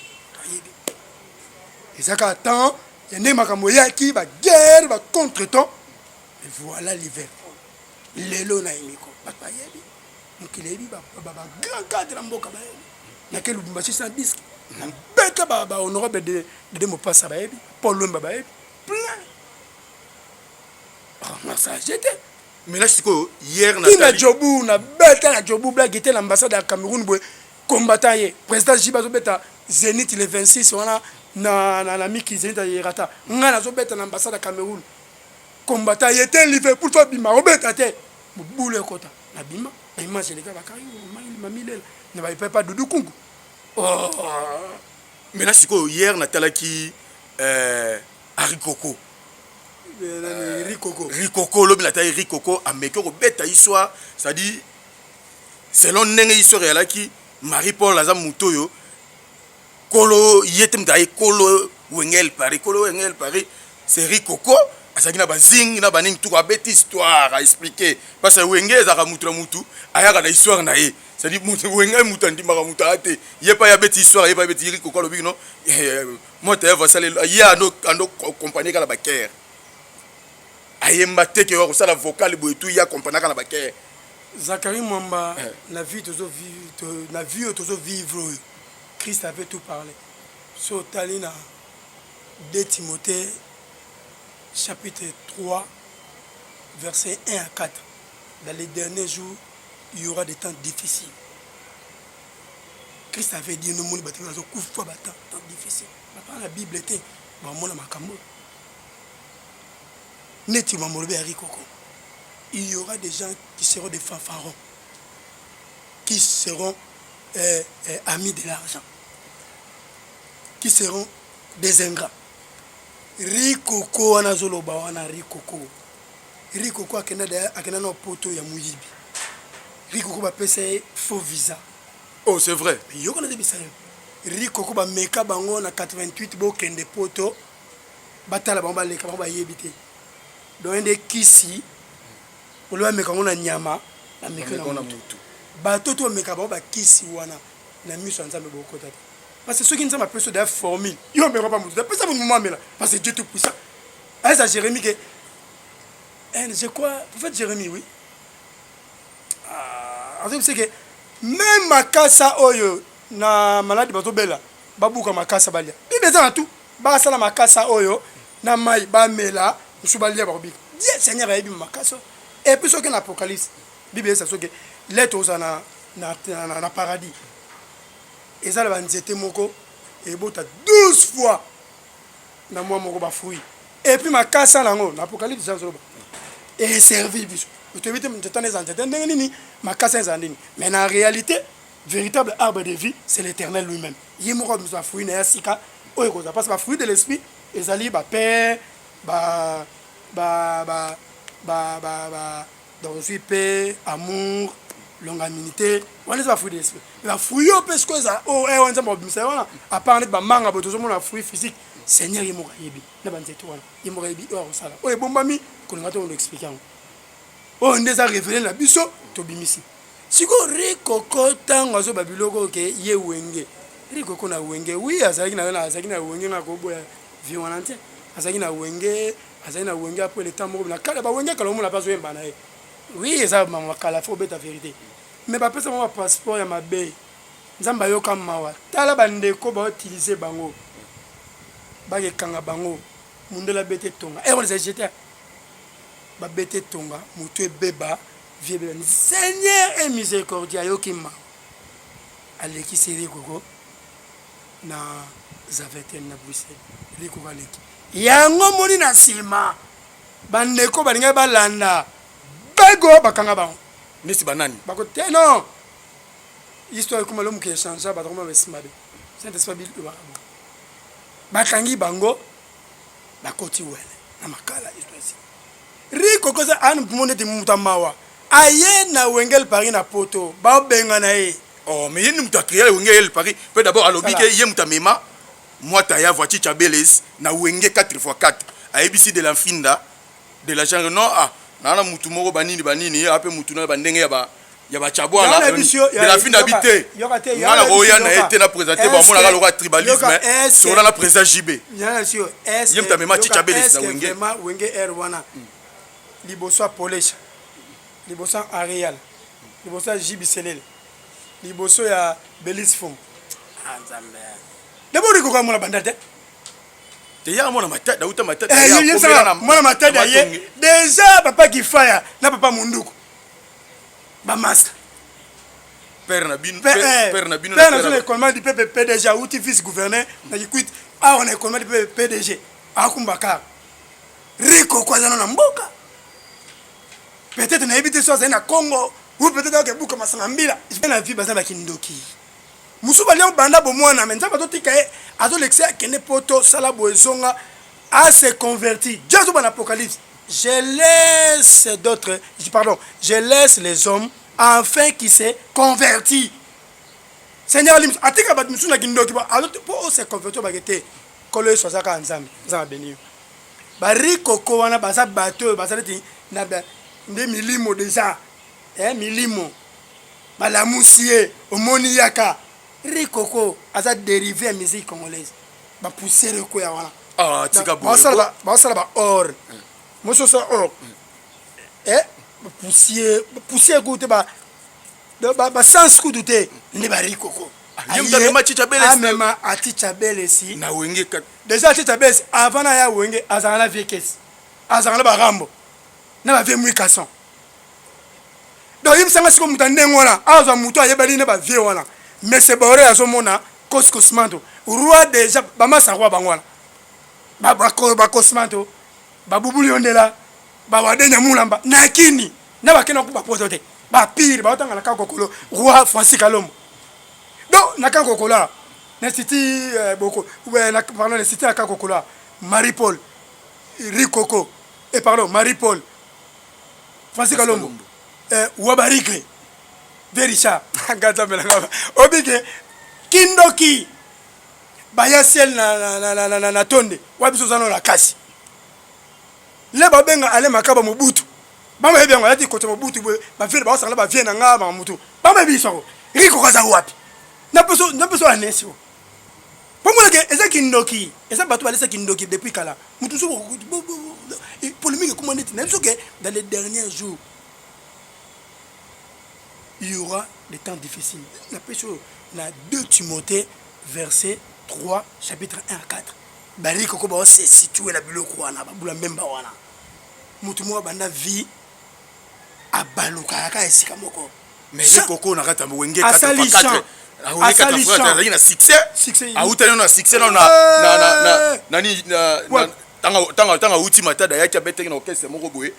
et ça quand temps il y a des makambo yaki ba guerre ba contre-temps et voilà l'hiver lelo na imiko papa yebi mukilebi ba grand cadre la mboka ba na ke Lubumbashi sans disque na beta ba honorable de mo passa ba yebi Paul Lomba ba yebi plein ça j'étais mais là c'est quoi hier na jobu na beta na jobu blague était l'ambassade à Cameroun boy combattant hier président Jiba zo beta Zénith le 26 on a na miki Zénith yerata ngana zo beta l'ambassade à Cameroun combattant était Liverpool fa bima obeta te boule kota na bima image les gars bakari mamilel ne va pas Doudou Kungu mais là c'est quoi hier natalaki Harikoko Rikoko lobi na taille Rikoko ameko ko beta histoire ça dit selon nenge histoire ya laki Marie-Paul Azam Mutoyo kolo yetem taille kolo wengel Paris c'est Rikoko asaki na bazing na baning tout ka beta histoire à expliquer parce que wengel za mutu ayaka na histoire na ye ça dit wengel mutu ndimaka mutu ate ye pa ya beta histoire ye pa beta Rikoko lobi non moi te va saler ya ando compagnie kala baker ayemba teke wa kosala vocal boy tout ya compagnie kala baker Zachary Mwamba la vie toujours vivre Christ avait tout parlé sur Talina 2 Timothée chapitre 3 versets 1 à 4 dans les derniers jours il y aura des temps difficiles. Christ avait dit nous moni battu dans coup temps difficile papa la Bible était ba mona makambo neti mamolobe ya Rikoko. Il y aura des gens qui seront des fanfarons, qui seront amis de l'argent, qui seront des ingrats. Rikoko wana zoloba wana Rikoko akena no poto ya muyibi. Rikoko ba pesa faux visa. Oh c'est vrai. Yo kana de bisa. Rikoko ba meka bango na 88 bo kende poto batala bango baleka bango bayebi te donc ende kisi olo ameka ngo na nyama na meko na mutu bato to ameka bango bakisi wana na miso nzambe bokota te parce que ceux qui ne sont pas plus de formule yo me pas mutu parce que vous m'amela parce que Dieu tout puissant ah ça Jérémie que je crois prophète Jérémie oui ah c'est que même makasa oyo na malade bato bela babuka makasa balia bible za tout ba sala makasa oyo na mai ba mela musubalia ba bika Dieu Seigneur a yebi makasa et puis ce que l'Apocalypse bible ça que l'être aux na paradis et ça la nzete moko et bota 12 fois na moi moko ba fruit et puis makasa lango na Apocalypse ça et servi biso tu évite de t'en entendre nini makasa nzandini mais en réalité véritable arbre de vie c'est l'Éternel lui-même yemoko nous fruit na sika oyo koza parce que fruit de l'esprit ezali ba paix ba donc paix amour longanimité on est pas fruit de l'esprit la fruit parce que ça oh on est pas ça voilà à part ba manga boto zo fruit physique Seigneur yemoko yebi na banzeto wana yemoko yebi o sala oyo bombami ko ngato on expliquer oh on a révélé la biso to bimisi siko rikoko tango azo babiloko ke ye wenge rikoko na wenge oui azaki na wenge na ko boya vie wana nte azaki na wenge après le temps moko na kala ba wenge kala mo na pas yemba na ye oui ça mama kala faut beta vérité mais ba pesa mo passeport ya mabe nzamba yoka mawa tala bandeko ba utiliser bango ba ke kanga bango mundela bete tonga et on les a jetés ba bete tonga mutu beba vie beba Seigneur est miséricordieux yokima aleki seri koko na zaveten na Bruxelles liko aleki yango moni na sima bandeko balinga balanda bago bakanga bango nesi banani bako te non histoire comme l'homme qui échange ba trop mauvais sima be c'est pas bil bakangi bango bakoti wele na makala histoire riko koza an monde de mutamawa aye na wengel Paris na poto ba benga na ye oh mais yeni muta créer wengel Paris peut d'abord alobi ke ye mutamema moi ta ya voiture chabeles na wenge 4x4 a ABC de la finda de la genre non ah na mutu moko banini ape mutu na bandenge ya ba chabwa la de la finda habité na roya na été na présenter ba mona ka le tribalisme sur la présence JB bien sûr est ye mutamema chabeles na wenge vraiment wenge air wana liboso Polesha liboso Arial liboso JB Selel liboso ya Belis Fong anzambe d'abord il faut que bandate te ya mona matata uta matata ya ko mona matata ye déjà papa qui fire na papa munduku ba master père na bino le commande du PDG outi vice gouverneur na quitte ah on est commande du PDG akumbaka riko kwa zana na mboka peut-être na habité soit na Congo ou peut-être que buka masangambila je na vie bazana kindoki musuba leo banda bo mwana menza bato tikae azo lexia kene poto sala boezonga a se converti Dieu dans l'Apocalypse je laisse les hommes enfin qui se converti Seigneur lim atika bat musuna kindoki ba azo po se converti ba gete kolo so saka nzambe nzamba beni bari koko wana basa bato basaleti na nde milimo déjà milimo balamusie omoni yaka rikoko aza dérivé à musique congolaise ba pousser ko ya wana ah tika bo ba sala ba or moso so or pousser ko te ba sans coup douter ne ba rikoko yemta mema chicha bele mema aticha bele si na wenge déjà chicha bele avant na ya wenge azana viekes azana ba rambo na ba vemui kasson donc il me semble que mutande ngona aza mutu ayebali ne ba vie wana mais c'est boré azomona cosmanto roi déjà bamasa roi bangwana ba cosmanto ba bubuli ondela ba wadenya mulamba nakini na bakena ku ba potote ba pire ba otanga na kakokolo roi Francis Kalombo donc na kakokolo na city boko na pardon na city na kakokolo Marie-Paul Rikoko et pardon Marie-Paul Francis Kalombo wabarike Verisha ngata melanga obike kindoki baya ciel na tonde wabiso zano la kasi le babenga ale makaba mobutu bama bien ngati côté mobutu ba vile ba sala ba vient nga ba mutu bama biso riko kaza wapi na peso anesi o pomona ke eza kindoki eza batu balesa kindoki depuis kala mutu so polémique comment dit même que dans les derniers jours il y aura des temps difficiles na peso na 2 Timothée verset 3 chapitre 1 à 4 bari koko ba se situé na biloko wana ba bula memba wana mutu mo banda vie abaluka ka esika moko mais koko na kata wenge 4 4 na succès autali na succès na nani tanga uti matada yaki abeteki na orchestre moko boye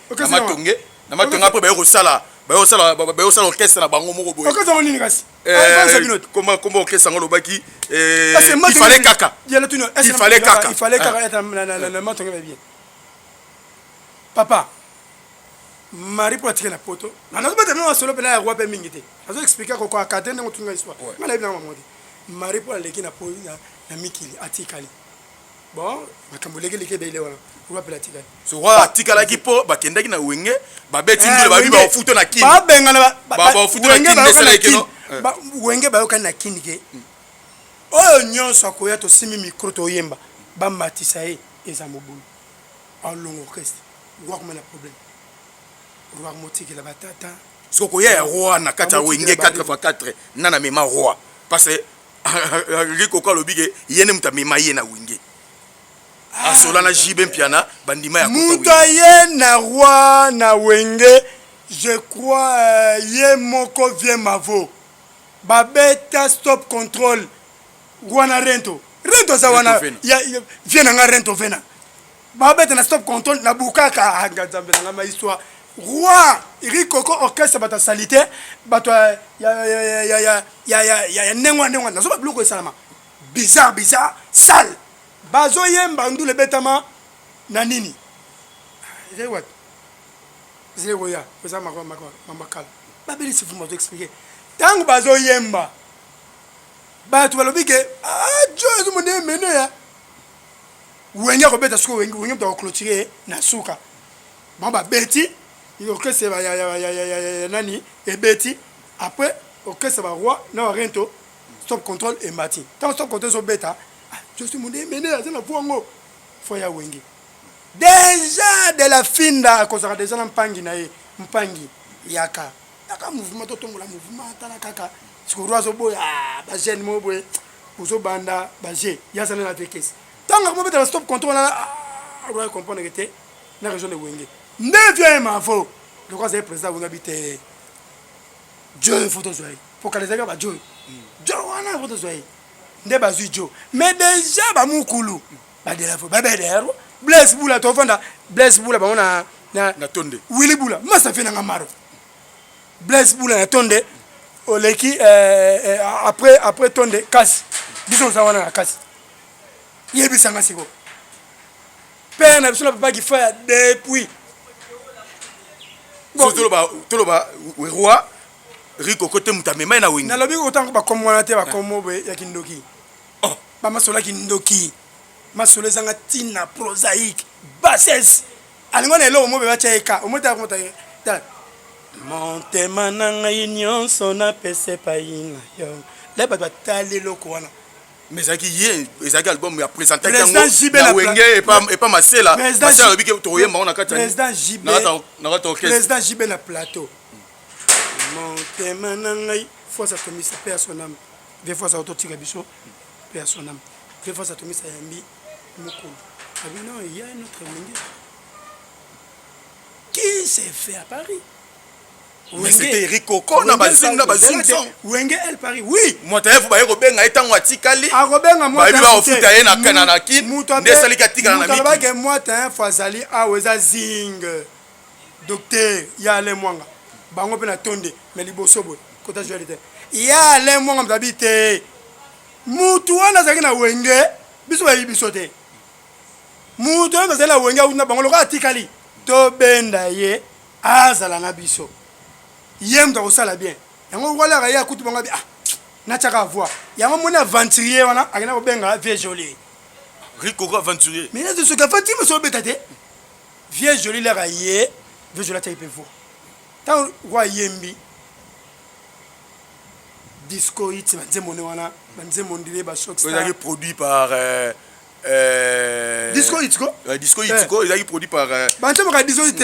na matonga après bayo sala orchestre na bango moko boye orchestre nini kasi comment orchestre ngolo baki il fallait kaka il fallait kaka na matonga bien papa Marie pour attirer la poto. On a pas de solo pena roi pe mingité. On va expliquer quoi à cadre dans toute histoire. Mala bien maman dit. Marie pour aller na po na mikili atikali. Bon, makambuleke leke bele wana. Roi pe atikali. So roi atikala ki po ba kendaki na wenge ba beti ndule ba bi ba futo na kini. Ba benga na ba futo na kini desala kino. Ba wenge ba yoka na kini ke. Oyo nyonso akoya to simi micro to yemba. Ba matisa e eza mobulu. En long orchestre. Roi comme un problème. Roi motiki la batata soko ya roi na kata wenge 4x4 nana mema roi parce que riko ko lobige yene muta mema ye na wenge asola na jibe piana bandima ya muta ye na roi na wenge je crois ye moko vient mavo babeta stop control roi na rento za wana ya vient na rento vena babeta na stop control na bukaka anga zambe na ma histoire roi rikoko orchestre bata salité bato ya nengwa na so ba bloko salama bizarre sale bazo yemba ndule betama na nini c'est what c'est roya ça makala babeli sifu mo expliquer tango bazo yemba bato balobi ke jo mo ne mene ya wenya ko beta sko wenya to clôturer na suka ba beti orchestre ya nani et beti après orchestre ba roi na rento stop control et mati tant stop control so beta je suis mondé mené à la poango foya wenge déjà de la finda ko ça déjà mpangi na ye mpangi yaka mouvement to tongola mouvement tala kaka siko roi so boya ba jeune mo boye uzo banda ba je ya ça na tekes tant ko beta stop control na roi comprendre que te na région de wenge 9e info le quoi c'est président vous habitez Joe photo zoé pour que les gars ba Joe wana photo zoé nde bazui Joe mais déjà ba mukulu ba de la fo ba bedero Blaise Boula to fanda Blaise Boula ba na tonde Willy Boula masa fe na ngamaro Blaise Boula na tonde oleki après tonde kasi biso za wana na kasi yebisa ngasiko père na biso na papa qui fait depuis toloba roi riko kote mutamema na wingi na lobi autant ba comme wana te ba comme ya kindoki ba masola kindoki masolo zanga tina prosaïque bassesse alingona elo mo be ba cheka omota komota monte mananga nyonso na pese pa ina yo le ba tali loko wana mais ezaki album ya présenter na wenge et pas masela masela lobi ke to yemba on kata président JB na orchestre président JB na plateau monte mananga fois ça tomisa personnam des fois ça autotika biso personnam des fois ça tomisa yambi mukulu non il y a une autre wenge qui s'est fait à Paris. Mais c'était Rikoko na bazing Wenge El Paris oui moi tayefu ba yeko benga etango atikali a robenga moi ba ba ofuta ye na kana na kit ndesali katika na miki ba ke moi ta fazali a weza zing docteur ya le mwanga bango pe na tonde mais liboso boy kota jolie ya le mwanga mtabite mutu wana zaki na wenge biso ba biso te mutu wana zaki na wenge una bango loka atikali to benda ye azala na biso yem do sala bien yango wala ga ya kutu bango na chaka voir yango mona aventurier wana akina ko benga vie jolie Rikoko aventurier mais là ce que Fatima so betate vieux joli l'air à yé vieux joli taille pevo tant roi yembi disco hit banze moné wana banze mondile ba shock star il produit par disco hit ko disco hit ko il produit par banze mo ka disco hit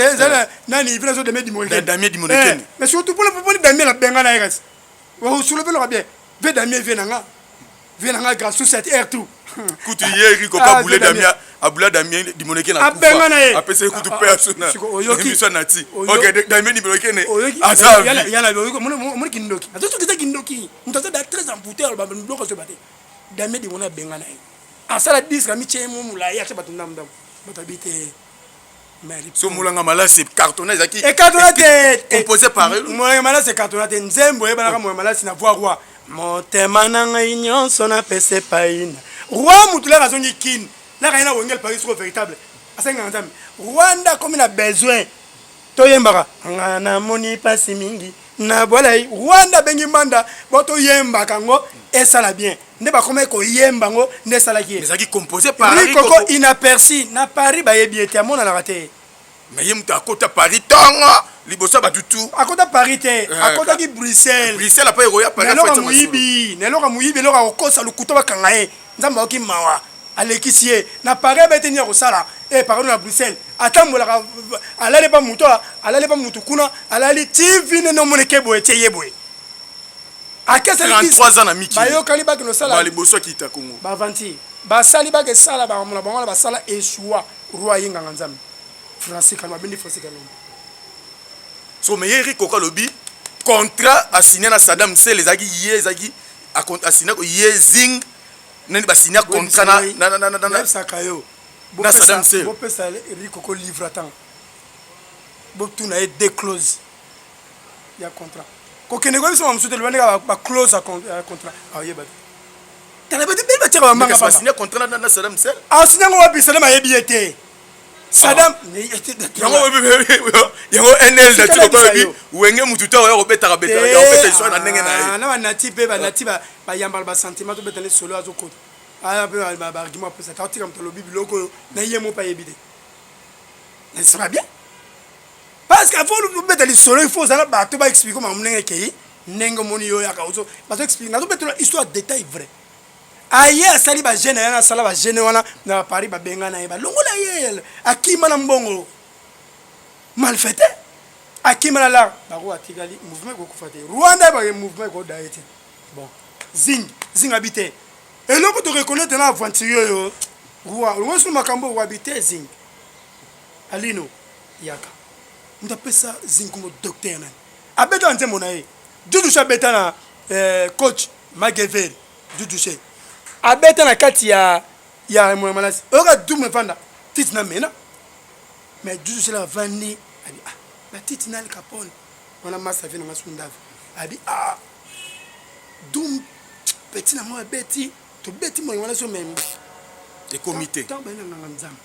nani il fait de mettre du molken Damien di Moneken mais surtout pour Damien la benga na yekas wa soulever le bien ve Damien vient nga grâce cette air tout kutu yeri ko ka boule Damien abula Damien di Moneken na kufa apese kutu persona emission nati OK Damien di Moneken asa yana mo kindoki azo kita kindoki mutaza da très amputé ba bloko se baté Damien di mona benga na asala disque mi chemo mula ya chaba tunamdam batabite mari so mulanga mala c'est cartonné zaki et cartonné composé par eux mulanga mala c'est cartonné nzembo e bana ka mulanga mala sina voix roi motema nanga nyonso na pese paina roi mutula razongi kin la kaina wongel paris trop véritable asenga nzambe Rwanda comme na besoin toyembaka ngana moni pasi mingi na bolai Rwanda bengi manda boto yembaka ngo esala bien nde ba comme ko yemba ngo nde sala ki mais zaki composé par Paris koko inaperçu na Paris ba yebiete amona na raté mais yemta akota Paris tonga libosa batutu akota Paris te akota ki Bruxelles apa eroya Paris fa muyibi neloka muyibi loka okosa lukuto bakanga ye nzamba oki mawa alekisie na Paris bete nya kosala par na Bruxelles atambola alale pa mutu kuna alali TV ne no moneke boye yeboye akesa 33 ans na miki bayo kaliba que no sala ba liboso ki ta Congo ba vanti ba sali ba ke sala ba mona bango ba sala eshua roi yinga nzambe Francis kalma bindi Francis kalma so meyeri koka lobi contrat a signé na Saddam Hussein les agi yezagi a signé ko yezing nani ba signé contrat na sakayo na Saddam Hussein bo pesa Rico ko livre attend bo tuna e deux clauses ya contrat ko kene ko biso mamsute lwandika ba clause à contrat yeba tala ba de ba tira manga ba signé contrat na Saddam Hussein signé ngo ba Saddam yebiete Saddam yango NL da tiko ko bi wenge mututa oyo beta ya beta so na ndenge na na nati pe ba nati ba yambala ba sentiment to beta le solo azo ko ba argument pour ça ta tika mtolo bibiloko na yemo pa yebide ça va bien parce qu'avant le beta le solo il faut ça ba to ba expliquer comment ndenge ke ndenge moni yo ya ka ozo ba to expliquer na to beta histoire détail vrai aye asali ba jeune yana sala ba jeune wana na Paris ba benga na yeba longola yel akima na mbongo mal fait akima na la ba ko atigali mouvement ko kufate Rwanda ba mouvement ko daete bon zing habité et loko to reconnaître na aventure yo roi roi sur makambo ko habité zing alino yaka ndapesa zing ko docteur na abeta nze monaye dudu shabeta na coach Magevel dudu she abeta na kati ya mwanamalazi oka dume fanda titi na mena mais dudu sela vandi abi la titi na Capone wana masa vina ngasundava abi dum petit na moi beti to beti mo wana so membi et comité tant ben na nzam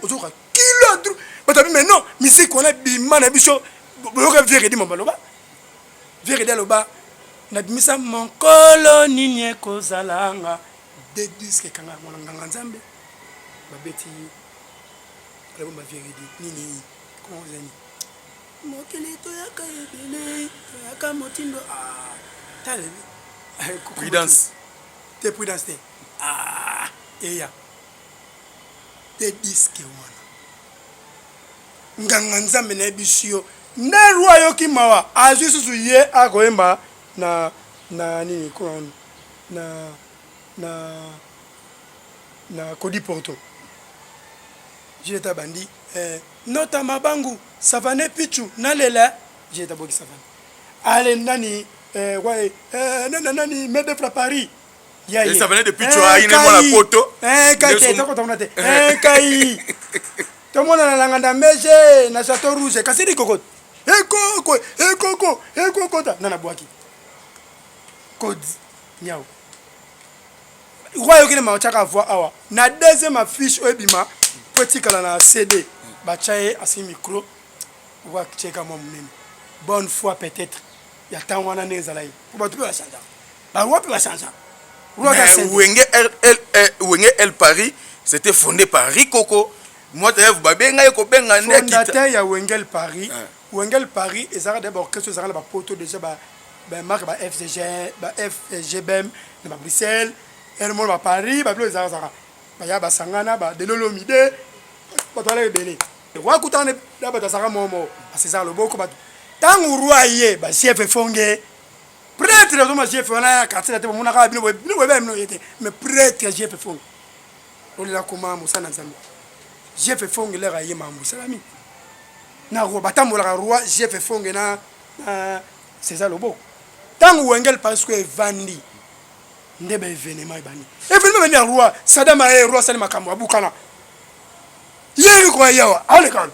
ozoka kilo dru batabi mais non musique on a bimana biso boyoka vérité mo baloba vérité loba na bimisa mon koloni nye kozalanga de disque kanga mwana nzambe babeti lebo ma vérité nini comment vous allez mokele to yaka ebele yaka motindo tale prudence te prudence te eya te disque wana nganga nzambe na bisio nde roi yo kimawa azwi susu ye akoyemba na nini ko na Kodi Porto jeta bandi nota mabangu savane pichu nalela jeta boki savane ale nani ouais nani Medefra Paris ya ye savane de pichu aine mo la poto kai to ko tamate kai to mona na langanda meje na Chateau Rouge kasiri kokot eko nana bwaki code nyao royo kile machaka voix awa na deuxième affiche ebima poetikala na CD bachaye asi micro wa cheka mo munene bonne fois peut-être ya tangwana nezala yi pour ba tupe ba chanja ba wa pe ba chanja Wenge El Paris, c'était fondé par Rikoko. Moi, tu as fondateur, il y a Wengel Paris. Wengel Paris, et ça d'abord que ce sera la poto déjà, marque FGBM, Bruxelles, et le monde à Paris, il y a Sangana, de l'Olomide, pas de l'Ebélé. Le roi Koutan est d'abord à Sarah Momo, à César le Boko. Tant que roi y est, chef et fongé. Prêtre, le chef, on a cassé la tête, mon arabe, mais prêtre, chef et fongé. On l'a comment, Moussa Nazami. J'ai fait fondre l'air à Yemamou, Salami. Na roi, batam la roi, j'ai fait fondre na César Lobo. Tant que Wengel parce que Vandi, n'ebe événement bani. Événement venir roi, Sadam a roi Salima Kamwa Boukana. Yéri quoi yawa, Alekal.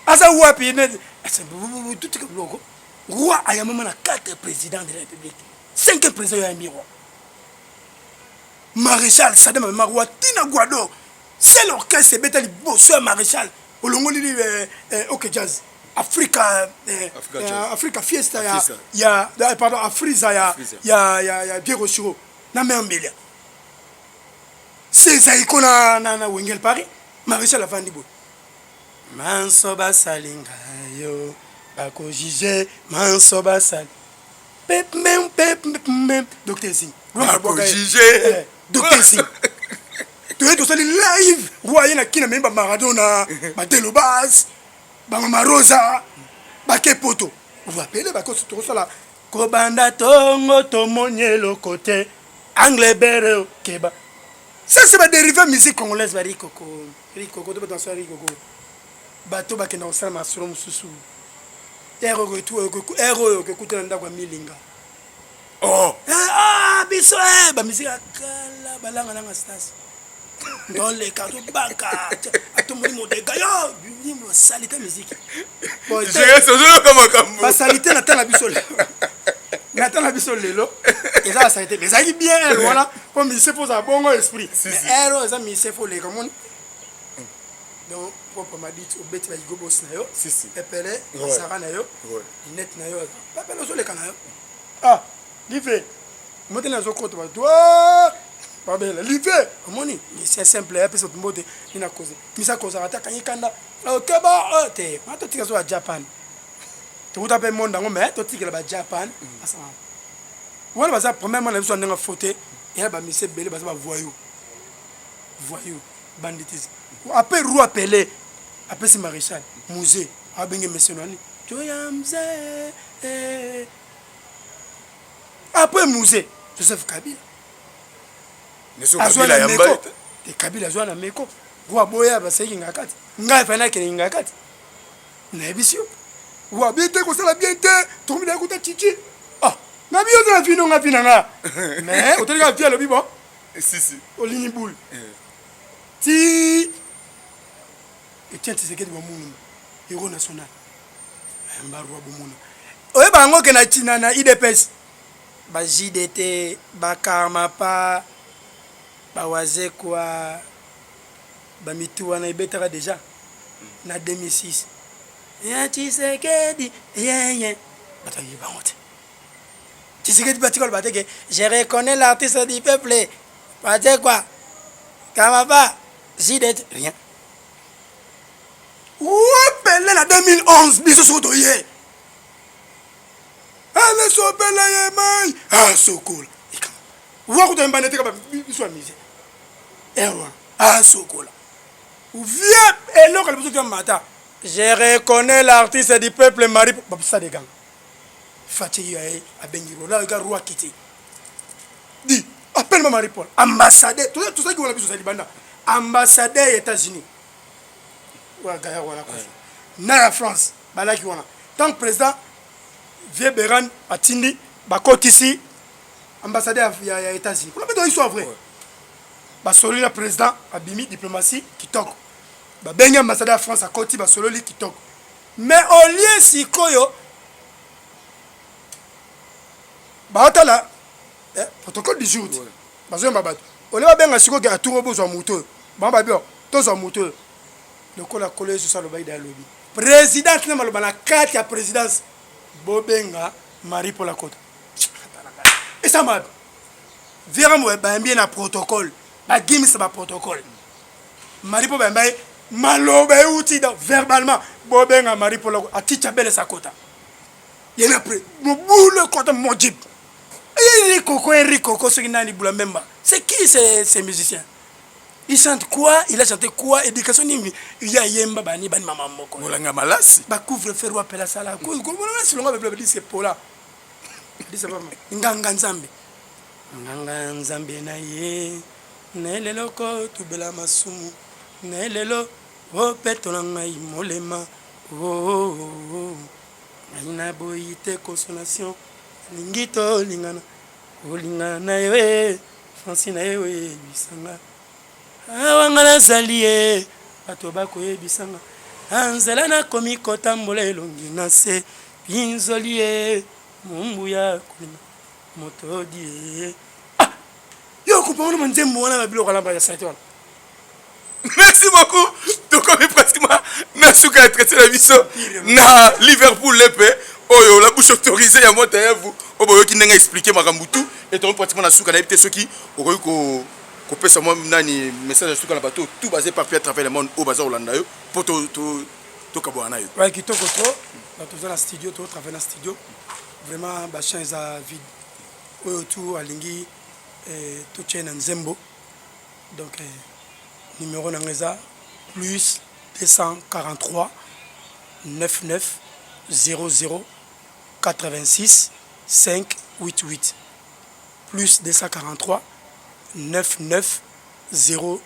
Asa wapi ne, tout est comme logo. Roi a yamama na 4 présidents de la République. 5 présidents à Miro. Maréchal Sadam Marwa Tina Guado. C'est l'orchestre, c'est Betali Bosso Maréchal. Au long de OK Jazz. Africa Fiesta, il y a pardon, Afriza, il y a Diego Chiro. Na Membele. C'est ça icona na Wengel Paris. Maréchal Avandibo. Mansoba Salinga yo. Bako jije Mansoba Sal. Pep mem. Docteur Singh. Bako jije. Docteur Singh. Tu es tout seul live. Roi na kina memba Maradona, Batelo Bas, Mama Rosa, Bakepoto. Vous appelez Bako tout ça Kobanda tongo tomonye le côté anglais bere keba. Ça c'est ma dérivé musique congolaise bari koko. Rikoko to danser rikoko. Bato bakena osala masoro mususu. Ero que écoute ndakwa milinga. Oh. Biso ba musique akala balanga na stas. Dans les cartes baka à tout le monde de gayo bimbo salité musique bon je reste comme comme ba salité na la bisol lelo et ça salité mais ça qui bien voilà comme il se pose à bon esprit mais héros ça mi se faut les comme donc papa m'a dit au bête va go boss na yo et pelé sara na yo net na yo pas pelé sur les canaux livré monter na zo compte ba toi pas bien livré moni c'est simple et puis c'est mode ina cause misa cause attaque kanda OK ba te mato tika zo à Japan tu vous tapez monde ngo mais to tika ba Japan asa wala ba premièrement la biso ndanga photo et ba mise belé ba voyou banditisme après roi Pelé après c'est maréchal musée a bengé monsieur nani toyamze après musée Joseph Kabila Kabila yamba te Kabila zo na meko roi boya ba seki ngakati ngai fana kene ngakati na ebisio roi bete ko sala bien te to mi da kuta chichi na bio za fino nga fina nga mais o telika fia lo bibo si olini boule ti et tiens c'est que de mon héros national mbarwa bomuna oye bango ke na china na IDPS ba JDT ba Karmapa ba waze kwa ba mitu wana ibetaka déjà na 2006 ya Tshisekedi yeah bataille ba honte Tshisekedi batikol bateke je reconnais l'artiste du peuple waze kwa Karmapa JDT rien Pelé en 2011, biso soto ye. Ale so Pelé ye mai. So cool. Wa ko tamba nete ka biso amise. So cool. Ou viens et là quand biso tu mata. Je reconnais l'artiste du peuple Marie Babsa de gang. Fachi ye abengiro là ga roi kiti. Dis, appelle-moi Marie Paul, ambassadeur. Tout ça qui wala biso salibanda. Ambassadeur des États-Unis. Wa gaya wala quoi. Na la France balaki wana tant que président Véberan atindi bakoti ici ambassadeur ya États-Unis pour la histoire vrai ba solo le président abimi diplomatie kitoko ba benga ambassadeur France akoti ba solo li kitoko mais au lieu sikoyo ba otala protocole du jour ba zo mbabato au lieu ba benga sikoyo a tour bozo moto ba ba bio tozo moto le kola collège sur le bail d'alobi président na maloba na kati ya présidence bobenga Marie Paul Akota et ça m'a vraiment bien na protocole ba gims ba protocole maripo ba mbaye maloba euti da verbalement bobenga maripo lako aticha bele sakota yena après mo boule kota mojib Enrico Coco ce qui n'a ni boula memba c'est qui ces musiciens? Il chante quoi? Il a chanté quoi? Éducation ni il y a yemba bani bani maman moko molanga malasi ba couvre faire wa pela sala ko si longa bebe dit c'est pola dit c'est pas nganga nzambe na ye na lelo ko tubela masumu na lelo o petola ngai molema o na boyite consolation lingito lingana o lingana ye Francine ye bisanga awangala zalie bato bakoyebisanga anzela nakomi kotambola elongi na se pinzoli ye mumbu ya kolima moto die yo kupona manzembo wana babilo kalamba ya site wana. Merci beaucoup. Donc on est pratiquement nasuka traité la viso na Liverpool l'épée oyo la bouche autorisée ya mota ya vous oboyo ki ndenga expliquer makambutu et donc pratiquement nasuka na ebité ceux qui okoyi ko pesa moi nani message nasuka na bateau tout basé par à travers le monde au bazar Holanda yo pour to kabwana yo. Ouais kitoko trop bato za na studio to travailler na studio vraiment ba chance à vide oyo tout alingi tout tient en Zembo donc numéro nangeza plus 243 99 00 86 588 plus 243 99 00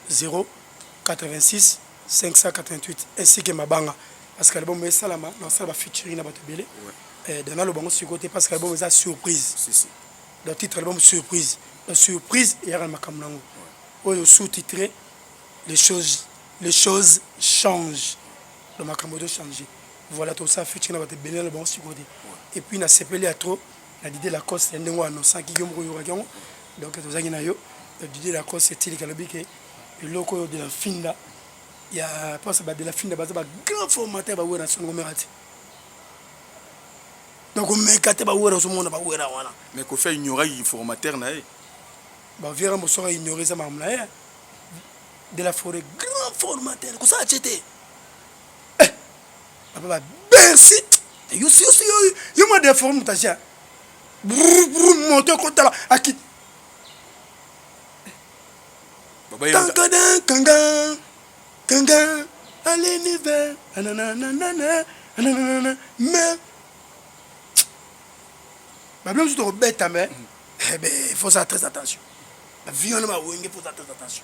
86 588 ainsi que Mabanga parce que l'album est salama dans ça va featuring na bato belé dans le bango sur côté parce que l'album est surprise le titre album surprise la surprise et à makamnango oyo sous-titré les choses changent le makambo de changer voilà tout ça featuring na bato belé le bango sur côté et puis na sepelé à trop na Didier Lacoste ndengo annonçant qui yomro yoragango donc tozangi na yo Didier Lacoste c'est il kalobi que le loco de la finda il y a pas ça de la finda baza ba grand formateur ba wera son ngomerati donc on mekate ba wera so mona ba wera wana mais ko fait ignorer formateur na e ba vira mo sora ignorer ça mamla e de la forêt grand formateur ko ça acheté ba merci yo mo de forme ta ja monter contre là aki Kanga à l'univers mais même si tu rebelles ta mère il faut faire très attention la vie on va il faut faire très attention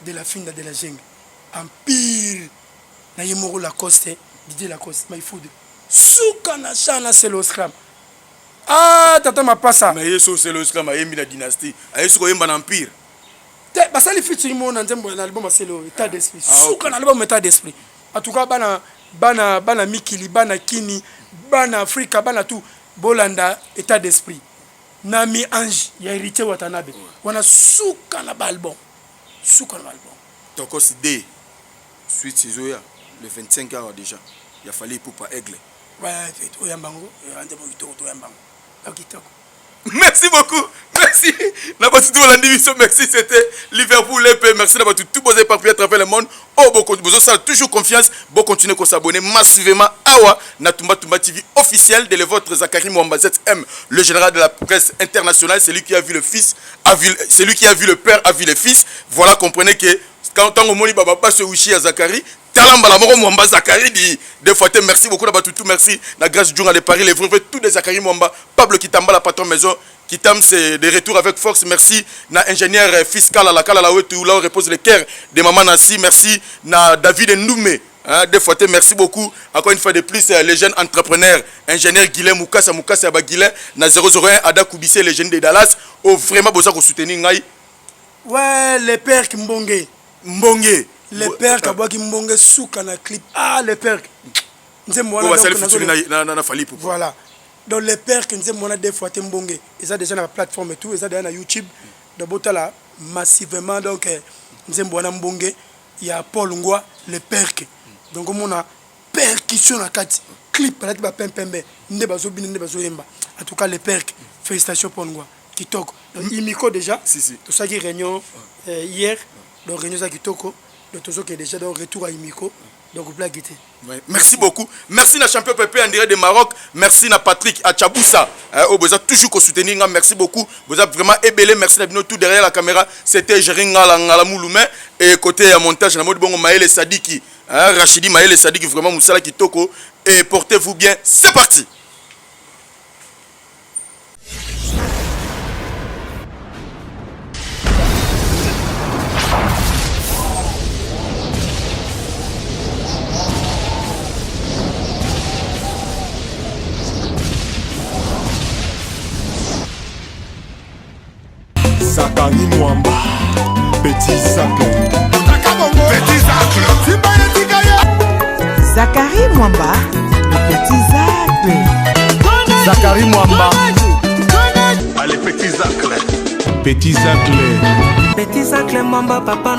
de la fin de la jungle empire na yemoro Lacoste Didier Lacoste mais il faut de souka na chana c'est le scram ah tata ma pas ça mais yeso c'est le scram ayembi la dynastie ayeso ko yemba na empire basali featuring mon nzembo na album c'est le état d'esprit souka na album état d'esprit en tout cas bana mikili bana kini bana Afrika bana tout bolanda état d'esprit nami ange ya héritier watanabe wana souka na album donc aussi D suite Sizoya le 25 heures déjà il a fallu pour pas aigle ouais to yambango rendez-vous to yambango kitoko. Merci beaucoup. Merci. Merci. C'était Liverpool l'épée. Merci d'avoir tout posé par à travers le monde. Oh, beaucoup de toujours confiance. Bon, continuez à s'abonner massivement. Awa, Natumba Tumba TV officiel de votre Zakari Mwamba ZM, le général de la presse internationale. C'est lui qui a vu le fils, c'est lui qui a vu le père, a vu le fils. Voilà, comprenez que quand on moni baba pas se wishi à Zakari. Talamba la moro Mwamba Zakari dit deux fois merci beaucoup d'avoir tout merci la grâce du jour à Paris les vrais tous des Zakari Mwamba Pablo Kitamba la patron maison Kitam c'est de retour avec force merci na ingénieur fiscal à la Kala la où là on repose le cœur de maman Nancy merci na David Ndoumé deux fois merci beaucoup encore une fois de plus les jeunes entrepreneurs ingénieur Guilhem Mukasa Baguilhem na 001 Ada Koubissé les jeunes de Dallas oh vraiment besoin de soutenir ngai ouais les pères Mbonge le père Kabaki Mbonge souka na clip le père voilà donc le père que nous avons des fois Mbonge ils ont déjà la plateforme et tout ils ont déjà na YouTube de botala massivement donc nous avons Mbonge il y a Paul Ngwa le père donc on a percussion na kati clip la tiba pempembe nde bazo bine nde bazo yemba en tout cas le père félicitations Paul Ngwa kitoko. Donc Imiko déjà. Si. Tout ça qui réunion hier. Donc réunion ça kitoko. Donc tout ça qui est déjà dans retour à Imiko. Donc vous plaît guetter. Merci beaucoup. Merci na champion Pépé en direct de Maroc. Merci na Patrick Achaboussa. Vous avez toujours soutenu. Merci beaucoup. Vous avez vraiment ébélé. Merci na tout derrière la caméra. C'était Jeringa la Mouloumé. Et côté montage, na mode bongo Maël Sadiki. Rachidi Maël Sadiki vraiment Moussala Kitoko. Et portez-vous bien. C'est parti. Zakari Mwamba, Petit Zacle. Petit Zacle. Zakari Mwamba, le Petit Zacle. Zakari Mwamba. Allez, Petit Zacle. Petit Zacle. Petit Zacle Mwamba, papa.